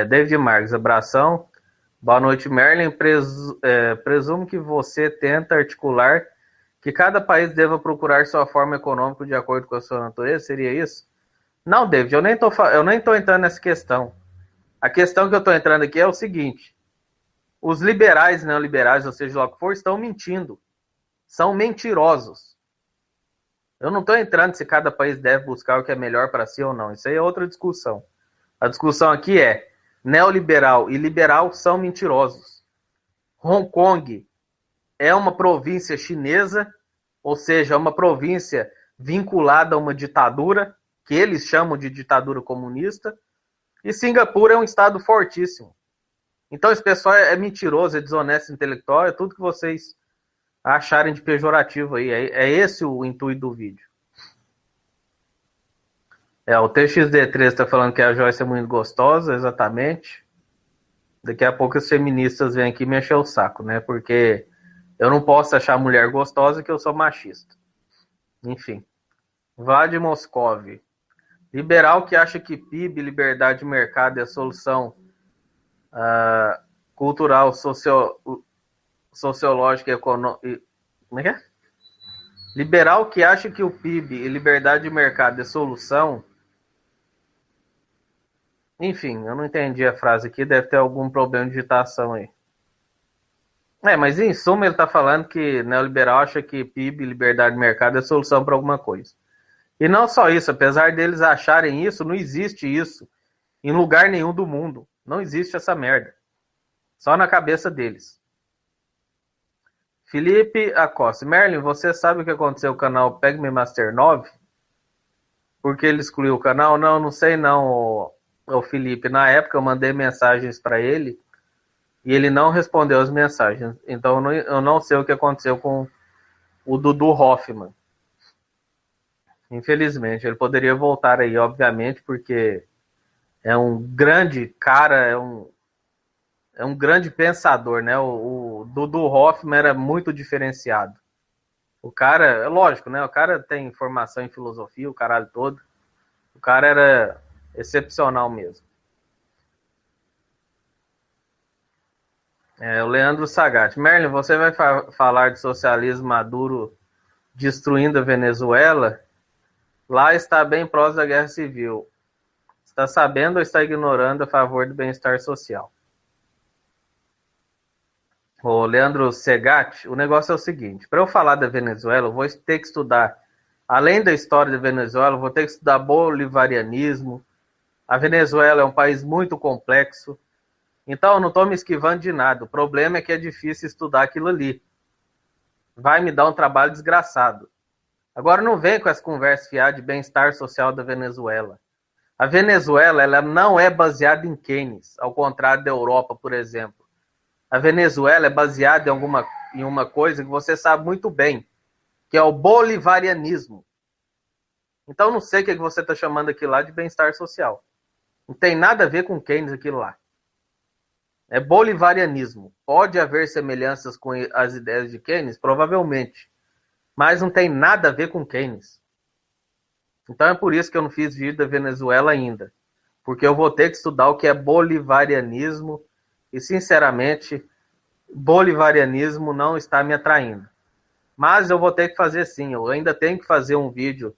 [SPEAKER 1] David Marques, abração. Boa noite, Merlin. Presumo que você tenta articular que cada país deva procurar sua forma econômica de acordo com a sua natureza. Seria isso? Não, David, eu nem estou entrando nessa questão. A questão que eu estou entrando aqui é o seguinte. Os liberais e neoliberais, ou seja lá o que for, estão mentindo. São mentirosos. Eu não estou entrando se cada país deve buscar o que é melhor para si ou não. Isso aí é outra discussão. A discussão aqui é neoliberal e liberal são mentirosos. Hong Kong é uma província chinesa, ou seja, é uma província vinculada a uma ditadura, que eles chamam de ditadura comunista, e Singapura é um estado fortíssimo. Então esse pessoal é mentiroso, é desonesto intelectual, é tudo que vocês acharem de pejorativo aí. É esse o intuito do vídeo. O TXD3 está falando que a Joyce é muito gostosa, exatamente. Daqui a pouco as feministas vêm aqui me encher o saco, né? Porque eu não posso achar a mulher gostosa que eu sou machista. Enfim. Vlad Moscov. Liberal que acha que PIB, liberdade de mercado é a solução cultural, sociológica e econômica. Como é que é? Liberal que acha que o PIB e liberdade de mercado é solução. Enfim, eu não entendi a frase aqui, deve ter algum problema de digitação aí. Mas em suma ele está falando que neoliberal acha que PIB, liberdade de mercado é solução para alguma coisa. E não só isso, apesar deles acharem isso, não existe isso em lugar nenhum do mundo. Não existe essa merda. Só na cabeça deles. Felipe Acosta. Merlin, você sabe o que aconteceu com o canal Pegme Master 9? Por que ele excluiu o canal? Não sei não, o Felipe. Na época eu mandei mensagens para ele e ele não respondeu as mensagens. Então eu não sei o que aconteceu com o Dudu Hoffman. Infelizmente, ele poderia voltar aí, obviamente, porque é um grande cara, é um grande pensador, né? O Dudu Hoffman era muito diferenciado. O cara, é lógico, né? O cara tem formação em filosofia, o caralho todo. O cara era excepcional mesmo. O Leandro Sagat. Merlin, você vai falar de socialismo Maduro destruindo a Venezuela? Lá está bem próximo da guerra civil. Está sabendo ou está ignorando a favor do bem-estar social? O Leandro Segatti, o negócio é o seguinte, para eu falar da Venezuela, eu vou ter que estudar, além da história da Venezuela, eu vou ter que estudar bolivarianismo. A Venezuela é um país muito complexo, então eu não estou me esquivando de nada. O problema é que é difícil estudar aquilo ali. Vai me dar um trabalho desgraçado. Agora não vem com essa conversa fiada de bem-estar social da Venezuela. A Venezuela ela não é baseada em Keynes, ao contrário da Europa, por exemplo. A Venezuela é baseada em uma coisa que você sabe muito bem, que é o bolivarianismo. Então não sei o que você está chamando aquilo lá de bem-estar social. Não tem nada a ver com Keynes aquilo lá. É bolivarianismo. Pode haver semelhanças com as ideias de Keynes? Provavelmente. Mas não tem nada a ver com Keynes. Então é por isso que eu não fiz vídeo da Venezuela ainda. Porque eu vou ter que estudar o que é bolivarianismo e, sinceramente, bolivarianismo não está me atraindo. Mas eu vou ter que fazer sim. Eu ainda tenho que fazer um vídeo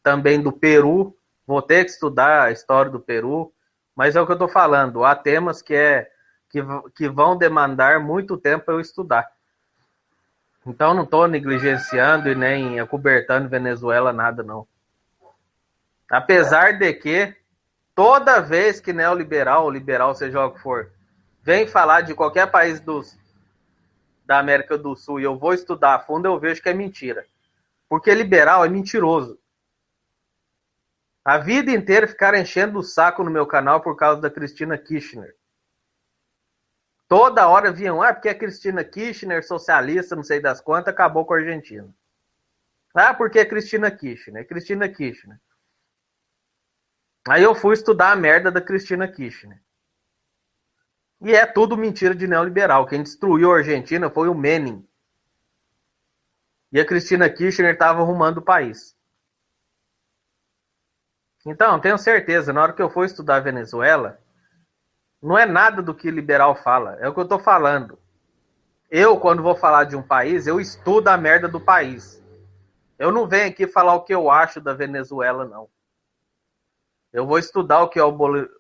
[SPEAKER 1] também do Peru. Vou ter que estudar a história do Peru. Mas é o que eu estou falando. Há temas que vão demandar muito tempo para eu estudar. Então não estou negligenciando e nem acobertando Venezuela, nada não. Apesar de que toda vez que neoliberal ou liberal, seja o que for, vem falar de qualquer país da América do Sul e eu vou estudar a fundo, eu vejo que é mentira. Porque liberal é mentiroso. A vida inteira ficaram enchendo o saco no meu canal por causa da Cristina Kirchner. Toda hora vinham, porque a Cristina Kirchner, socialista, não sei das quantas, acabou com a Argentina. Porque a Cristina Kirchner, Cristina Kirchner. Aí eu fui estudar a merda da Cristina Kirchner. E é tudo mentira de neoliberal. Quem destruiu a Argentina foi o Menem. E a Cristina Kirchner estava arrumando o país. Então, tenho certeza, na hora que eu for estudar a Venezuela, não é nada do que liberal fala. É o que eu estou falando. Eu, quando vou falar de um país, eu estudo a merda do país. Eu não venho aqui falar o que eu acho da Venezuela, não. Eu vou estudar o que é o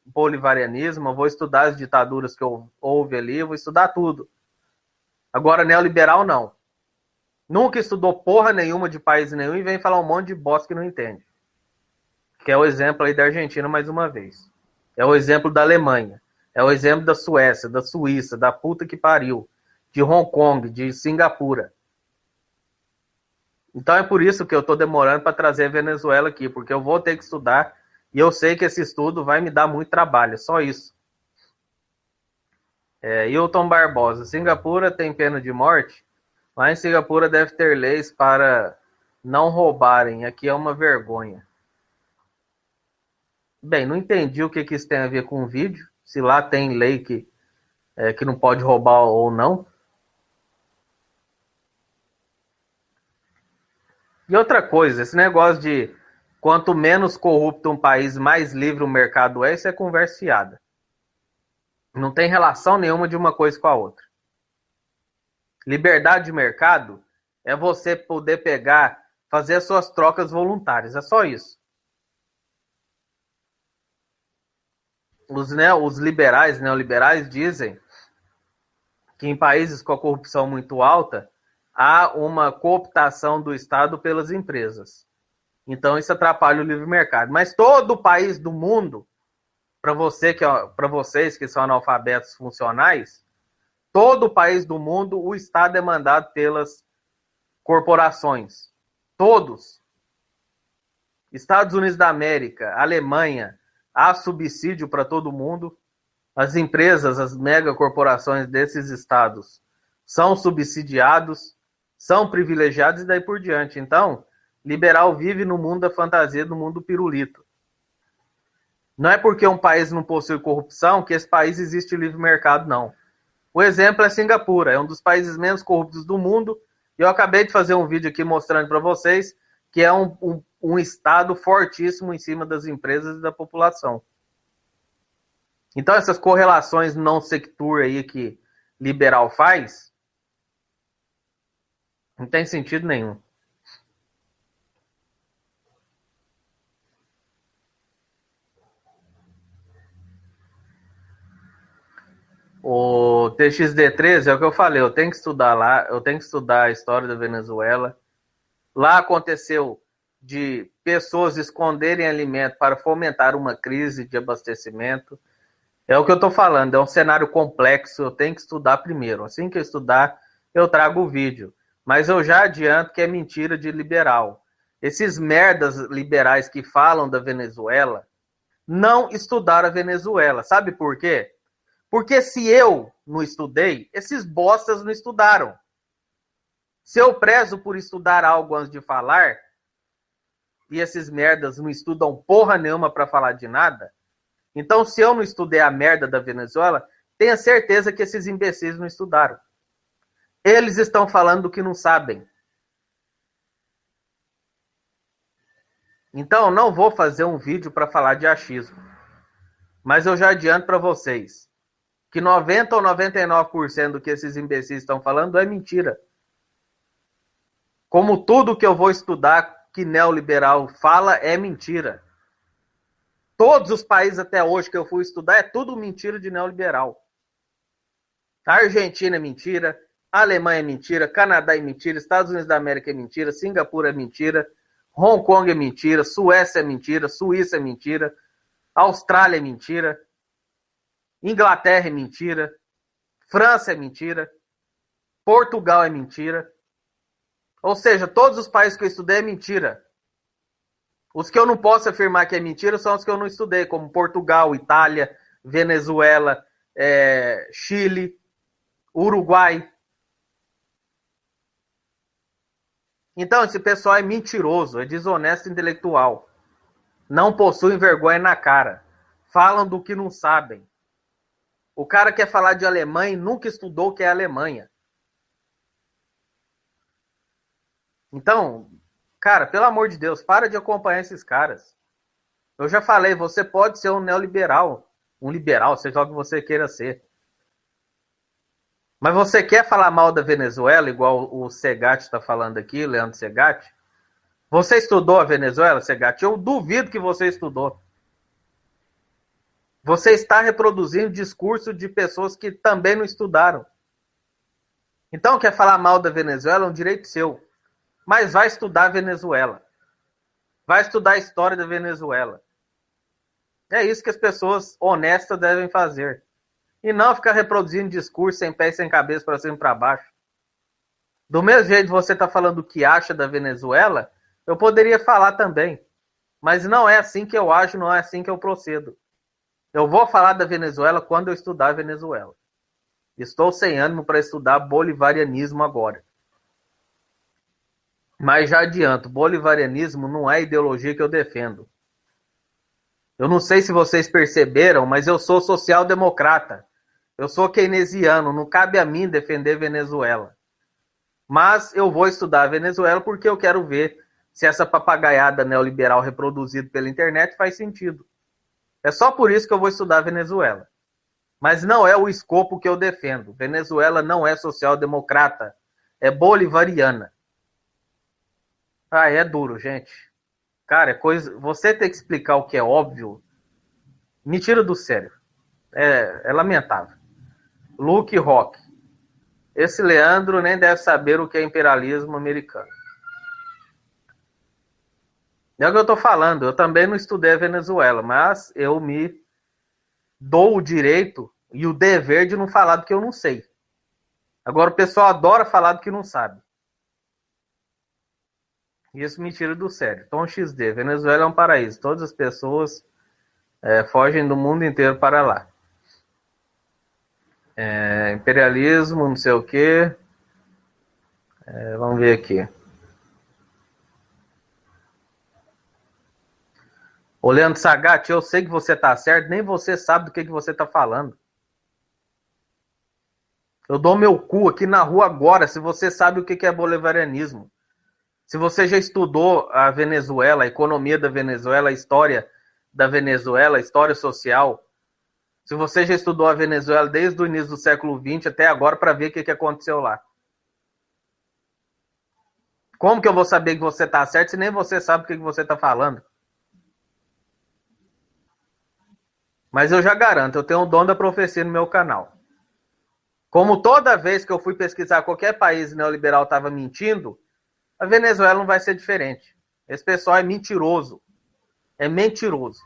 [SPEAKER 1] bolivarianismo, eu vou estudar as ditaduras que houve ali, eu vou estudar tudo. Agora, neoliberal, não. Nunca estudou porra nenhuma de país nenhum e vem falar um monte de bosta que não entende. Que é o exemplo aí da Argentina, mais uma vez. É o exemplo da Alemanha. É o exemplo da Suécia, da Suíça, da puta que pariu. de Hong Kong, de Singapura. Então é por isso que eu estou demorando para trazer a Venezuela aqui, porque eu vou ter que estudar e eu sei que esse estudo vai me dar muito trabalho, só isso. Hilton Barbosa, Singapura tem pena de morte? Lá em Singapura deve ter leis para não roubarem, aqui é uma vergonha. Bem, não entendi o que isso tem a ver com o vídeo, se lá tem lei que não pode roubar ou não. E outra coisa, esse negócio de quanto menos corrupto um país, mais livre o mercado é, isso é conversa fiada. Não tem relação nenhuma de uma coisa com a outra. Liberdade de mercado é você poder pegar, fazer as suas trocas voluntárias, é só isso. Os liberais, neoliberais dizem que em países com a corrupção muito alta, há uma cooptação do Estado pelas empresas. Então isso atrapalha o livre mercado. Mas todo país do mundo, para vocês que são analfabetos funcionais, todo país do mundo, o Estado é mandado pelas corporações. Todos. Estados Unidos da América, Alemanha, há subsídio para todo mundo. As empresas, as megacorporações desses estados são subsidiados, são privilegiados e daí por diante. Então, liberal vive no mundo da fantasia, no mundo do pirulito. Não é porque um país não possui corrupção que esse país existe livre mercado, não. O exemplo é Singapura, é um dos países menos corruptos do mundo, e eu acabei de fazer um vídeo aqui mostrando para vocês que é um estado fortíssimo em cima das empresas e da população. Então, essas correlações não sector aí que liberal faz, não tem sentido nenhum. O TXD13 é o que eu falei, eu tenho que estudar lá, eu tenho que estudar a história da Venezuela. Lá aconteceu de pessoas esconderem alimento para fomentar uma crise de abastecimento. É o que eu estou falando, é um cenário complexo, eu tenho que estudar primeiro. Assim que eu estudar, eu trago o vídeo. Mas eu já adianto que é mentira de liberal. Esses merdas liberais que falam da Venezuela não estudaram a Venezuela. Sabe por quê? Porque se eu não estudei, esses bostas não estudaram. Se eu prezo por estudar algo antes de falar, e esses merdas não estudam porra nenhuma para falar de nada, então se eu não estudei a merda da Venezuela, tenha certeza que esses imbecis não estudaram. Eles estão falando do que não sabem. Então, não vou fazer um vídeo para falar de achismo. Mas eu já adianto para vocês que 90 ou 99% do que esses imbecis estão falando é mentira. Como tudo que eu vou estudar que neoliberal fala é mentira. Todos os países até hoje que eu fui estudar é tudo mentira de neoliberal. A Argentina é mentira, a Alemanha é mentira, Canadá é mentira, Estados Unidos da América é mentira, Singapura é mentira, Hong Kong é mentira, Suécia é mentira, Suíça é mentira, Austrália é mentira, Inglaterra é mentira, França é mentira, Portugal é mentira. Ou seja, todos os países que eu estudei é mentira. Os que eu não posso afirmar que é mentira são os que eu não estudei, como Portugal, Itália, Venezuela, Chile, Uruguai. Então, esse pessoal é mentiroso, é desonesto intelectual. Não possuem vergonha na cara. Falam do que não sabem. O cara quer falar de Alemanha e nunca estudou o que é Alemanha. Então, cara, pelo amor de Deus, para de acompanhar esses caras. Eu já falei, você pode ser um neoliberal, um liberal, seja o que você queira ser. Mas você quer falar mal da Venezuela, igual o Segatti está falando aqui, Leandro Segatti? Você estudou a Venezuela, Segatti? Eu duvido que você estudou. Você está reproduzindo discurso de pessoas que também não estudaram. Então, quer falar mal da Venezuela é um direito seu. Mas vai estudar a Venezuela. Vai estudar a história da Venezuela. É isso que as pessoas honestas devem fazer. E não ficar reproduzindo discurso sem pé e sem cabeça para cima e para baixo. Do mesmo jeito que você está falando o que acha da Venezuela, eu poderia falar também. Mas não é assim que eu ajo, não é assim que eu procedo. Eu vou falar da Venezuela quando eu estudar a Venezuela. Estou sem ânimo para estudar bolivarianismo agora. Mas já adianto, bolivarianismo não é a ideologia que eu defendo. Eu não sei se vocês perceberam, mas eu sou social-democrata. Eu sou keynesiano, não cabe a mim defender Venezuela. Mas eu vou estudar a Venezuela porque eu quero ver se essa papagaiada neoliberal reproduzida pela internet faz sentido. É só por isso que eu vou estudar a Venezuela. Mas não é o escopo que eu defendo. Venezuela não é social-democrata, é bolivariana. Ah, é duro, gente. Cara, é coisa. Você ter que explicar o que é óbvio, me tira do sério. É lamentável. Luke Rock. Esse Leandro nem deve saber o que é imperialismo americano. É o que eu estou falando. Eu também não estudei a Venezuela, mas eu me dou o direito e o dever de não falar do que eu não sei. Agora o pessoal adora falar do que não sabe. Isso me tira do sério. Tom XD. Venezuela é um paraíso. Todas as pessoas fogem do mundo inteiro para lá. Imperialismo, não sei o quê. Vamos ver aqui. Ô, Leandro Sagatti, eu sei que você tá certo, nem você sabe do que você tá falando. Eu dou meu cu aqui na rua agora se você sabe o que é bolivarianismo. Se você já estudou a Venezuela, a economia da Venezuela, a história da Venezuela, a história social. Se você já estudou a Venezuela desde o início do século XX até agora para ver o que aconteceu lá. Como que eu vou saber que você tá certo se nem você sabe o que você tá falando? Mas eu já garanto, eu tenho o dom da profecia no meu canal. Como toda vez que eu fui pesquisar qualquer país neoliberal estava mentindo, a Venezuela não vai ser diferente. Esse pessoal é mentiroso. É mentiroso.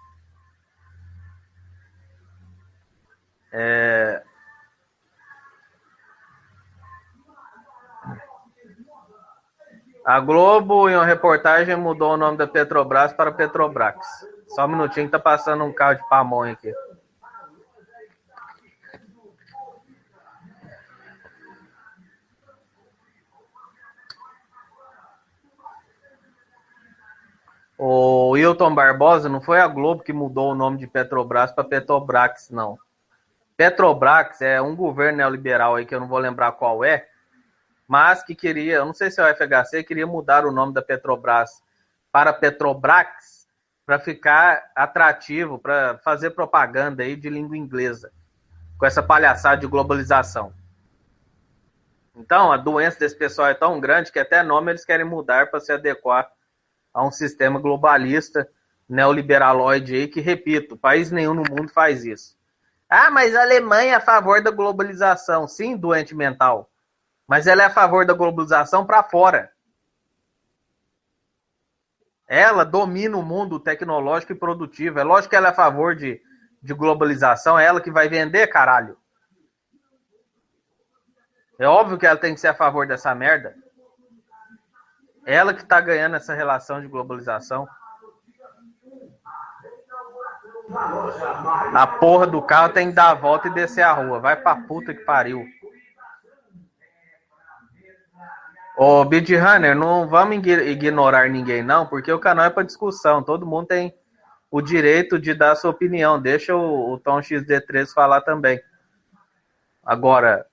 [SPEAKER 1] A Globo, em uma reportagem, mudou o nome da Petrobras para Petrobrax. Só um minutinho que tá passando um carro de pamonha aqui. O Wilton Barbosa, não foi a Globo que mudou o nome de Petrobras para Petrobrax, não. Petrobrax é um governo neoliberal aí que eu não vou lembrar qual é, mas que queria, eu não sei se é o FHC, queria mudar o nome da Petrobras para Petrobrax para ficar atrativo, para fazer propaganda aí de língua inglesa, com essa palhaçada de globalização. Então, a doença desse pessoal é tão grande que até nome eles querem mudar para se adequar a um sistema globalista, neoliberaloide aí, que, repito, país nenhum no mundo faz isso. Ah, mas a Alemanha é a favor da globalização. Sim, doente mental. Mas ela é a favor da globalização para fora. Ela domina o mundo tecnológico e produtivo. É lógico que ela é a favor de globalização. É ela que vai vender, caralho. É óbvio que ela tem que ser a favor dessa merda. Ela que tá ganhando essa relação de globalização. A porra do carro tem que dar a volta e descer a rua. Vai pra puta que pariu. Ô, Beatrunner, não vamos ignorar ninguém não, porque o canal é pra discussão. Todo mundo tem o direito de dar a sua opinião. Deixa o Tom XD3 falar também. Agora,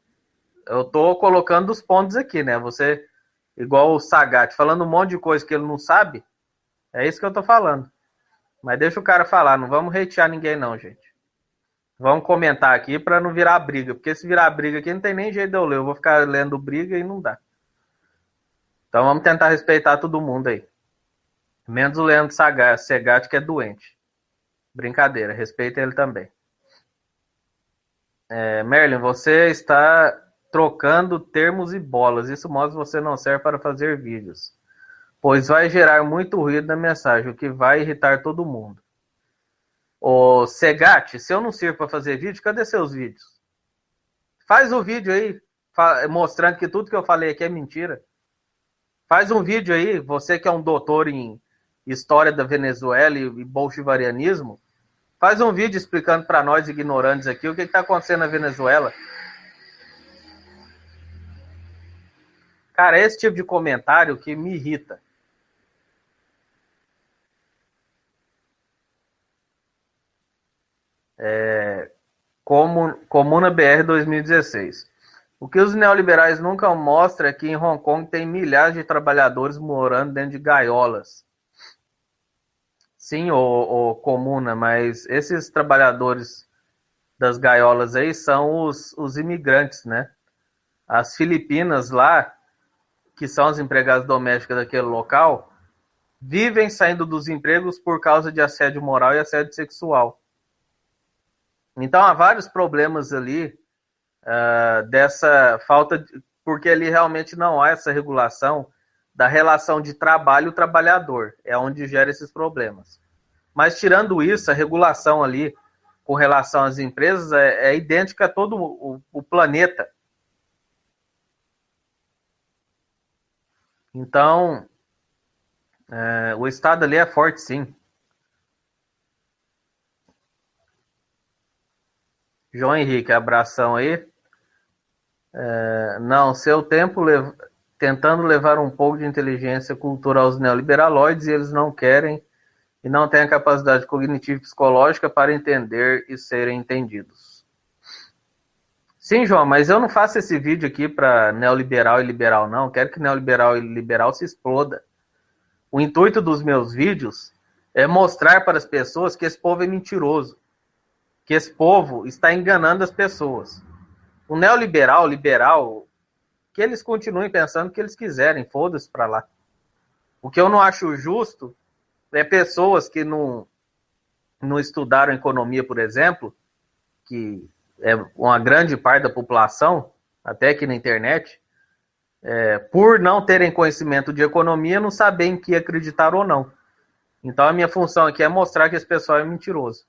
[SPEAKER 1] eu tô colocando os pontos aqui, né? Você, igual o Sagat, falando um monte de coisa que ele não sabe. É isso que eu tô falando. Mas deixa o cara falar, não vamos hatear ninguém não, gente. Vamos comentar aqui para não virar briga, porque se virar briga aqui não tem nem jeito de eu ler, eu vou ficar lendo briga e não dá. Então vamos tentar respeitar todo mundo aí. Menos o Leandro Segatti, que é doente. Brincadeira, respeita ele também. Merlin, você está trocando termos e bolas, isso mostra que você não serve para fazer vídeos. Pois vai gerar muito ruído na mensagem, o que vai irritar todo mundo. Ô, Segatti, se eu não sirvo para fazer vídeo, cadê seus vídeos? Faz um vídeo aí mostrando que tudo que eu falei aqui é mentira. Faz um vídeo aí, você que é um doutor em história da Venezuela e bolivarianismo, faz um vídeo explicando para nós ignorantes aqui o que está acontecendo na Venezuela. Cara, esse tipo de comentário que me irrita. Comuna BR 2016. O que os neoliberais nunca mostram é que em Hong Kong tem milhares de trabalhadores morando dentro de gaiolas. Sim, ô Comuna, mas esses trabalhadores das gaiolas aí são os imigrantes, né? As filipinas lá, que são as empregadas domésticas daquele local, vivem saindo dos empregos por causa de assédio moral e assédio sexual. Então há vários problemas ali dessa falta, porque ali realmente não há essa regulação da relação de trabalho-trabalhador, é onde gera esses problemas. Mas tirando isso, a regulação ali com relação às empresas é idêntica a todo o planeta. Então, o Estado ali é forte, sim. João Henrique, abração aí. Não, seu tempo tentando levar um pouco de inteligência cultural aos neoliberaloides e eles não querem e não têm a capacidade cognitiva e psicológica para entender e serem entendidos. Sim, João, mas eu não faço esse vídeo aqui para neoliberal e liberal, não. Eu quero que neoliberal e liberal se exploda. O intuito dos meus vídeos é mostrar para as pessoas que esse povo é mentiroso, que esse povo está enganando as pessoas. O neoliberal, liberal, que eles continuem pensando o que eles quiserem, foda-se para lá. O que eu não acho justo é pessoas que não estudaram economia, por exemplo, que é uma grande parte da população, até aqui na internet, por não terem conhecimento de economia, não sabem em que acreditar ou não. Então a minha função aqui é mostrar que esse pessoal é mentiroso.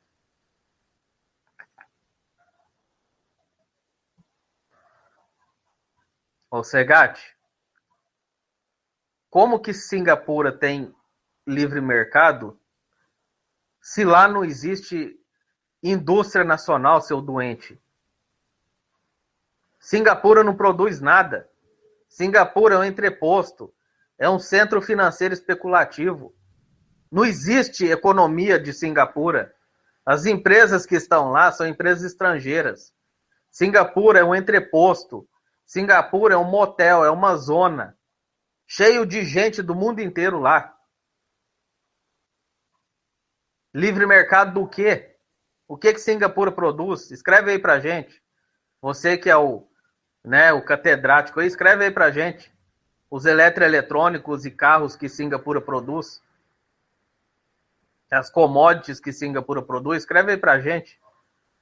[SPEAKER 1] Ô Segatti, como que Singapura tem livre mercado se lá não existe indústria nacional, seu doente? Singapura não produz nada. Singapura é um entreposto, é um centro financeiro especulativo. Não existe economia de Singapura. As empresas que estão lá são empresas estrangeiras. Singapura é um entreposto. Singapura é um motel, é uma zona cheio de gente do mundo inteiro lá. Livre mercado do quê? O que Singapura produz? Escreve aí pra gente. Você que é o catedrático aí, escreve aí pra gente. Os eletroeletrônicos e carros que Singapura produz. As commodities que Singapura produz, escreve aí pra gente.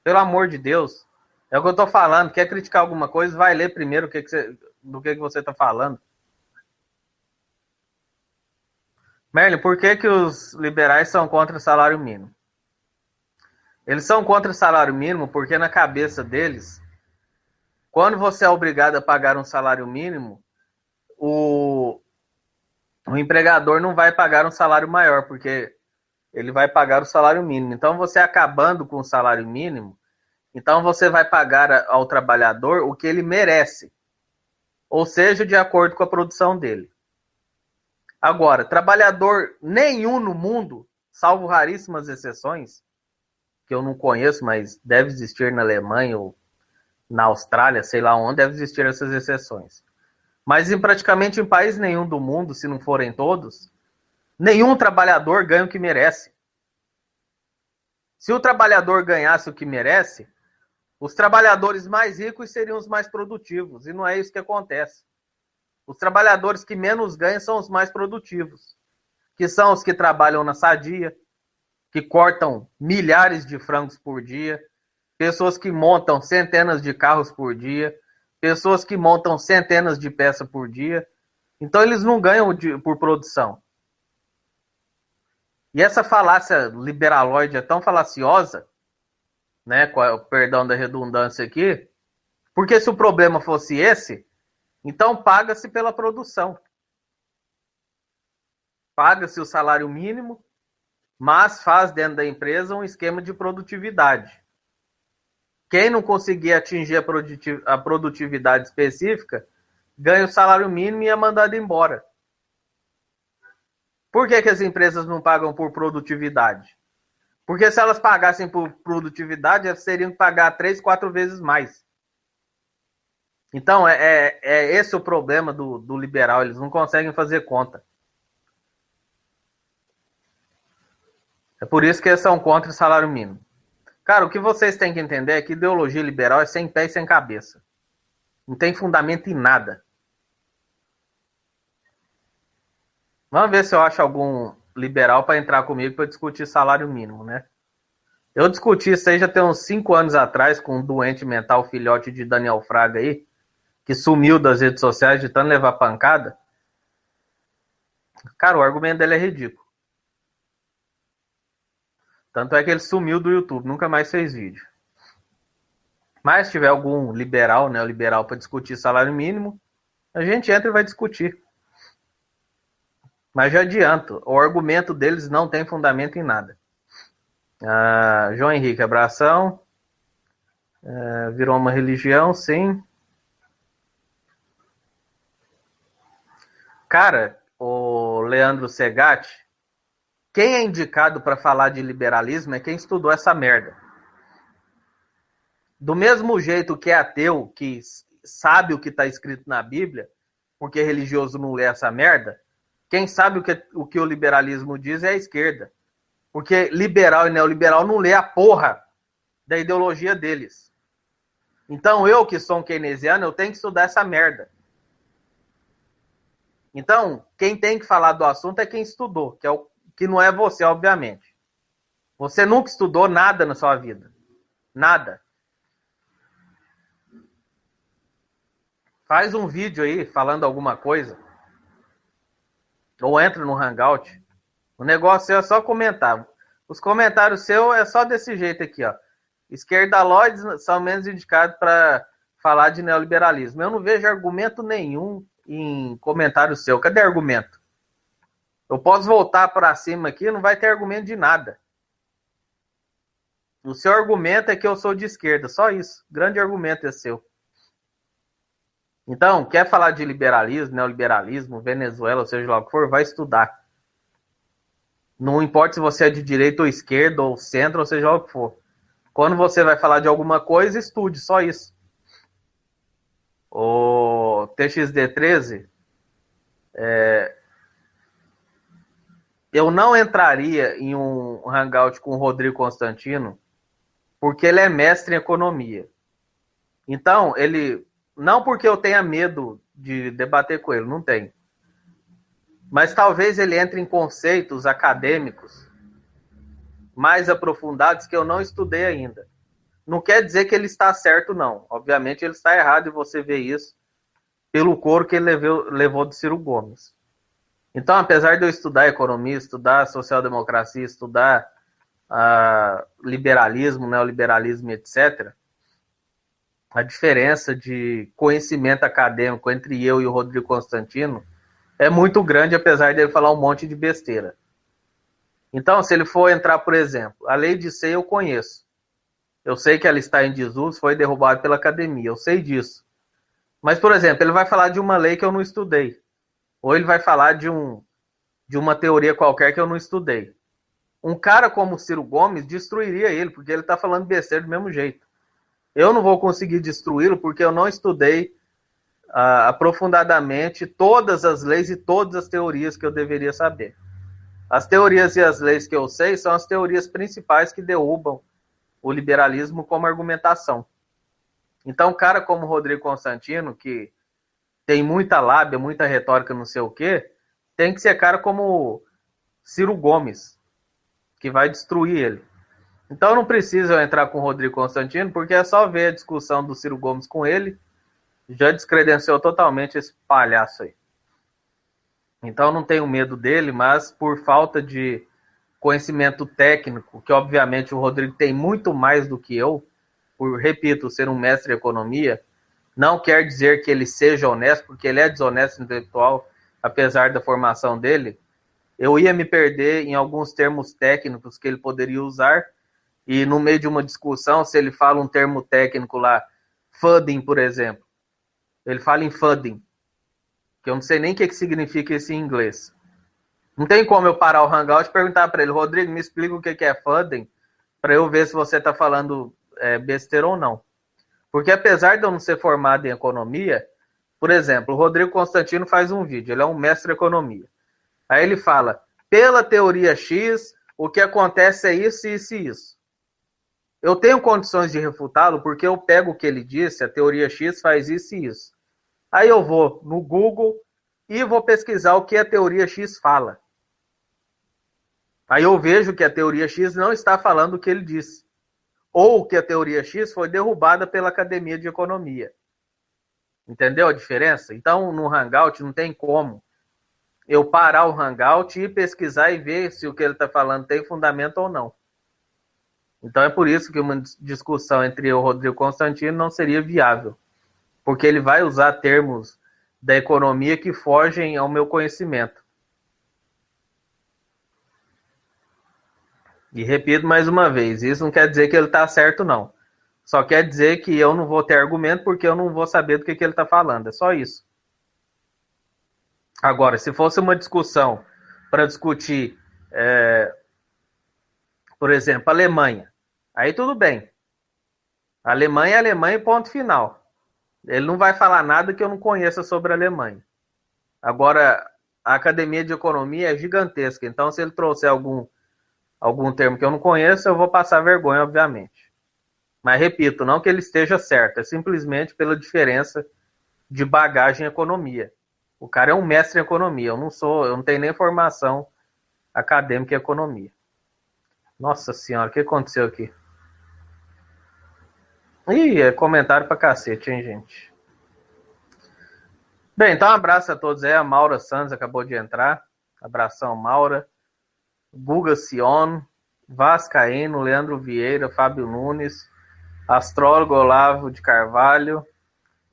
[SPEAKER 1] Pelo amor de Deus. É o que eu tô falando. Quer criticar alguma coisa, vai ler primeiro do que você tá falando. Merlin, por que os liberais são contra o salário mínimo? Eles são contra o salário mínimo porque na cabeça deles, quando você é obrigado a pagar um salário mínimo, o empregador não vai pagar um salário maior, porque ele vai pagar o salário mínimo. Então, você acabando com o salário mínimo, então você vai pagar ao trabalhador o que ele merece, ou seja, de acordo com a produção dele. Agora, trabalhador nenhum no mundo, salvo raríssimas exceções, que eu não conheço, mas deve existir na Alemanha ou na Austrália, sei lá onde, deve existir essas exceções. Mas praticamente em país nenhum do mundo, se não forem todos, nenhum trabalhador ganha o que merece. Se o trabalhador ganhasse o que merece, os trabalhadores mais ricos seriam os mais produtivos, e não é isso que acontece. Os trabalhadores que menos ganham são os mais produtivos, que são os que trabalham na sadia, que cortam milhares de frangos por dia, pessoas que montam centenas de carros por dia, pessoas que montam centenas de peças por dia. Então eles não ganham por produção. E essa falácia liberaloide é tão falaciosa, né, com o perdão da redundância aqui, Porque se o problema fosse esse, então paga-se pela produção. Paga-se o salário mínimo, mas faz dentro da empresa um esquema de produtividade. Quem não conseguir atingir a produtividade específica, ganha o salário mínimo e é mandado embora. Por que as empresas não pagam por produtividade? Porque se elas pagassem por produtividade, elas teriam que pagar 3, 4 vezes mais. Então, é esse o problema do liberal, eles não conseguem fazer conta. É por isso que eles são contra o salário mínimo. Cara, o que vocês têm que entender é que ideologia liberal é sem pé e sem cabeça. Não tem fundamento em nada. Vamos ver se eu acho algum liberal para entrar comigo para discutir salário mínimo, né? Eu discuti isso aí já tem uns 5 anos atrás com um doente mental, filhote de Daniel Fraga aí, que sumiu das redes sociais de tanto levar pancada. Cara, o argumento dele é ridículo. Tanto é que ele sumiu do YouTube, nunca mais fez vídeo. Mas se tiver algum liberal, neoliberal para discutir salário mínimo, a gente entra e vai discutir. Mas já adianto, o argumento deles não tem fundamento em nada. João Henrique, abração. Virou uma religião, sim. Cara, o Leandro Segatti, quem é indicado para falar de liberalismo é quem estudou essa merda. Do mesmo jeito que é ateu, que sabe o que está escrito na Bíblia, porque religioso não lê essa merda, quem sabe o que o liberalismo diz é a esquerda. Porque liberal e neoliberal não lê a porra da ideologia deles. Então eu, que sou um keynesiano, eu tenho que estudar essa merda. Então, quem tem que falar do assunto é quem estudou, que não é você, obviamente. Você nunca estudou nada na sua vida. Nada. Faz um vídeo aí falando alguma coisa. Ou entra no Hangout. O negócio é só comentar. Os comentários seus é só desse jeito aqui, ó. Esquerdalóides são menos indicados para falar de neoliberalismo. Eu não vejo argumento nenhum em comentário seu. Cadê argumento? Eu posso voltar para cima aqui, não vai ter argumento de nada. O seu argumento é que eu sou de esquerda, só isso. Grande argumento é seu. Então, quer falar de liberalismo, neoliberalismo, Venezuela, ou seja lá o que for, vai estudar. Não importa se você é de direita ou esquerda, ou centro, ou seja lá o que for. Quando você vai falar de alguma coisa, estude, só isso. O TXD13, eu não entraria em um hangout com o Rodrigo Constantino, porque ele é mestre em economia. Então, não porque eu tenha medo de debater com ele, não tem. Mas talvez ele entre em conceitos acadêmicos mais aprofundados que eu não estudei ainda. Não quer dizer que ele está certo, não. Obviamente ele está errado e você vê isso pelo couro que ele levou do Ciro Gomes. Então, apesar de eu estudar economia, estudar social-democracia, estudar liberalismo, neoliberalismo, etc., a diferença de conhecimento acadêmico entre eu e o Rodrigo Constantino é muito grande, apesar dele falar um monte de besteira. Então, se ele for entrar, por exemplo, a lei de Sey eu conheço. Eu sei que ela está em desuso, foi derrubada pela academia, eu sei disso. Mas, por exemplo, ele vai falar de uma lei que eu não estudei. Ou ele vai falar de uma teoria qualquer que eu não estudei. Um cara como o Ciro Gomes destruiria ele, porque ele está falando besteira do mesmo jeito. Eu não vou conseguir destruí-lo porque eu não estudei aprofundadamente todas as leis e todas as teorias que eu deveria saber. As teorias e as leis que eu sei são as teorias principais que derrubam o liberalismo como argumentação. Então, um cara como o Rodrigo Constantino, que tem muita lábia, muita retórica, não sei o quê, tem que ser cara como Ciro Gomes, que vai destruir ele. Então não precisa eu entrar com o Rodrigo Constantino, porque é só ver a discussão do Ciro Gomes com ele, já descredenciou totalmente esse palhaço aí. Então não tenho medo dele, mas por falta de conhecimento técnico, que obviamente o Rodrigo tem muito mais do que eu, por, repito, ser um mestre em economia, Não quer dizer que ele seja honesto, porque ele é desonesto intelectual, apesar da formação dele. Eu ia me perder em alguns termos técnicos que ele poderia usar, e no meio de uma discussão, se ele fala um termo técnico lá, fudding, por exemplo, ele fala em fudding, que eu não sei nem o que significa isso em inglês. Não tem como eu parar o Hangout e perguntar para ele, Rodrigo, me explica o que é fudding, para eu ver se você está falando besteira ou não. Porque apesar de eu não ser formado em economia, por exemplo, o Rodrigo Constantino faz um vídeo, ele é um mestre em economia. Aí ele fala, pela teoria X, o que acontece é isso, isso e isso. Eu tenho condições de refutá-lo porque eu pego o que ele disse, a teoria X faz isso e isso. Aí eu vou no Google e vou pesquisar o que a teoria X fala. Aí eu vejo que a teoria X não está falando o que ele disse. Ou que a teoria X foi derrubada pela Academia de Economia. Entendeu a diferença? Então, no Hangout não tem como eu parar o Hangout e pesquisar e ver se o que ele está falando tem fundamento ou não. Então é por isso que uma discussão entre eu e o Rodrigo Constantino não seria viável. Porque ele vai usar termos da economia que fogem ao meu conhecimento. E repito mais uma vez, isso não quer dizer que ele está certo, não. Só quer dizer que eu não vou ter argumento porque eu não vou saber do que ele está falando. É só isso. Agora, se fosse uma discussão para discutir, por exemplo, Alemanha, aí tudo bem. Alemanha é Alemanha, ponto final. Ele não vai falar nada que eu não conheça sobre a Alemanha. Agora, a Academia de Economia é gigantesca, então se ele trouxer algum termo que eu não conheço, eu vou passar vergonha, obviamente. Mas repito, não que ele esteja certo, é simplesmente pela diferença de bagagem em economia. O cara é um mestre em economia, eu não tenho nem formação acadêmica em economia. Nossa senhora, o que aconteceu aqui? Ih, é comentário pra cacete, hein, gente? Bem, então um abraço a todos aí. A Maura Santos acabou de entrar. Abração, Maura. Guga Sion, Vascaíno, Leandro Vieira, Fábio Nunes, Astrólogo Olavo de Carvalho,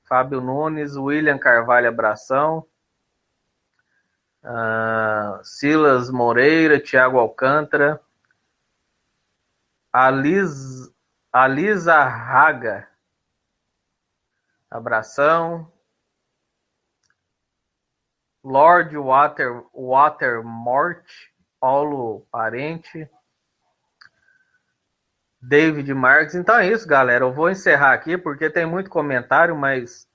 [SPEAKER 1] Fábio Nunes, William Carvalho, abração. Silas Moreira, Tiago Alcântara, Alisa Raga, abração. Lord Watermort, Paulo Parente, David Marques. Então é isso, galera. Eu vou encerrar aqui porque tem muito comentário, mas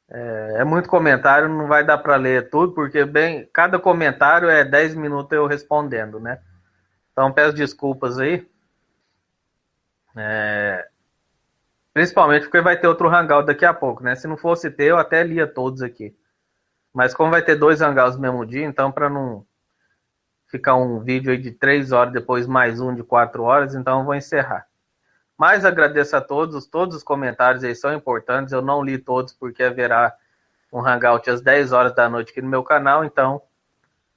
[SPEAKER 1] é muito comentário, não vai dar para ler tudo, porque cada comentário é 10 minutos eu respondendo, né? Então peço desculpas aí. Principalmente porque vai ter outro Hangout daqui a pouco, né? Se não fosse ter, eu até lia todos aqui. Mas como vai ter 2 Hangouts no mesmo dia, então para não ficar um vídeo aí de 3 horas, depois mais um de 4 horas, então eu vou encerrar. Mas agradeço a todos os comentários aí são importantes, eu não li todos porque haverá um Hangout às 10 horas da noite aqui no meu canal, então,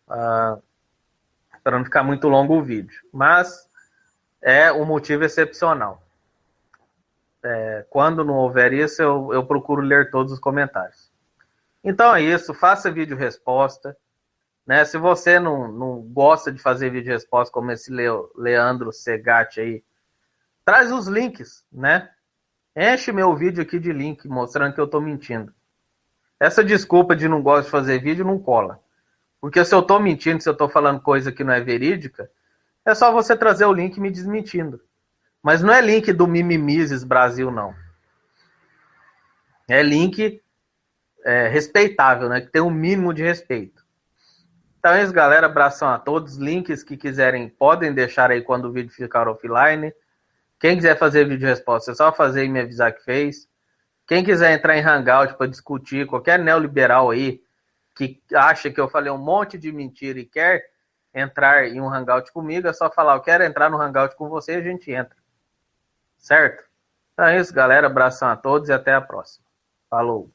[SPEAKER 1] para não ficar muito longo o vídeo. Mas é um motivo excepcional. Quando não houver isso, eu procuro ler todos os comentários. Então é isso, faça vídeo resposta. Né? Se você não gosta de fazer vídeo resposta como esse Leandro Segatti aí, traz os links, né? Enche meu vídeo aqui de link, mostrando que eu tô mentindo. Essa desculpa de não gosto de fazer vídeo não cola. Porque se eu tô mentindo, se eu tô falando coisa que não é verídica, é só você trazer o link me desmentindo. Mas não é link do Mimimises Brasil, não. É link respeitável, né? Que tem um mínimo de respeito. Então é isso, galera. Abração a todos. Links que quiserem podem deixar aí quando o vídeo ficar offline. Quem quiser fazer vídeo resposta, é só fazer e me avisar que fez. Quem quiser entrar em Hangout para discutir, qualquer neoliberal aí que acha que eu falei um monte de mentira e quer entrar em um Hangout comigo, é só falar, eu quero entrar no Hangout com você e a gente entra. Certo? Então é isso, galera. Abração a todos e até a próxima. Falou!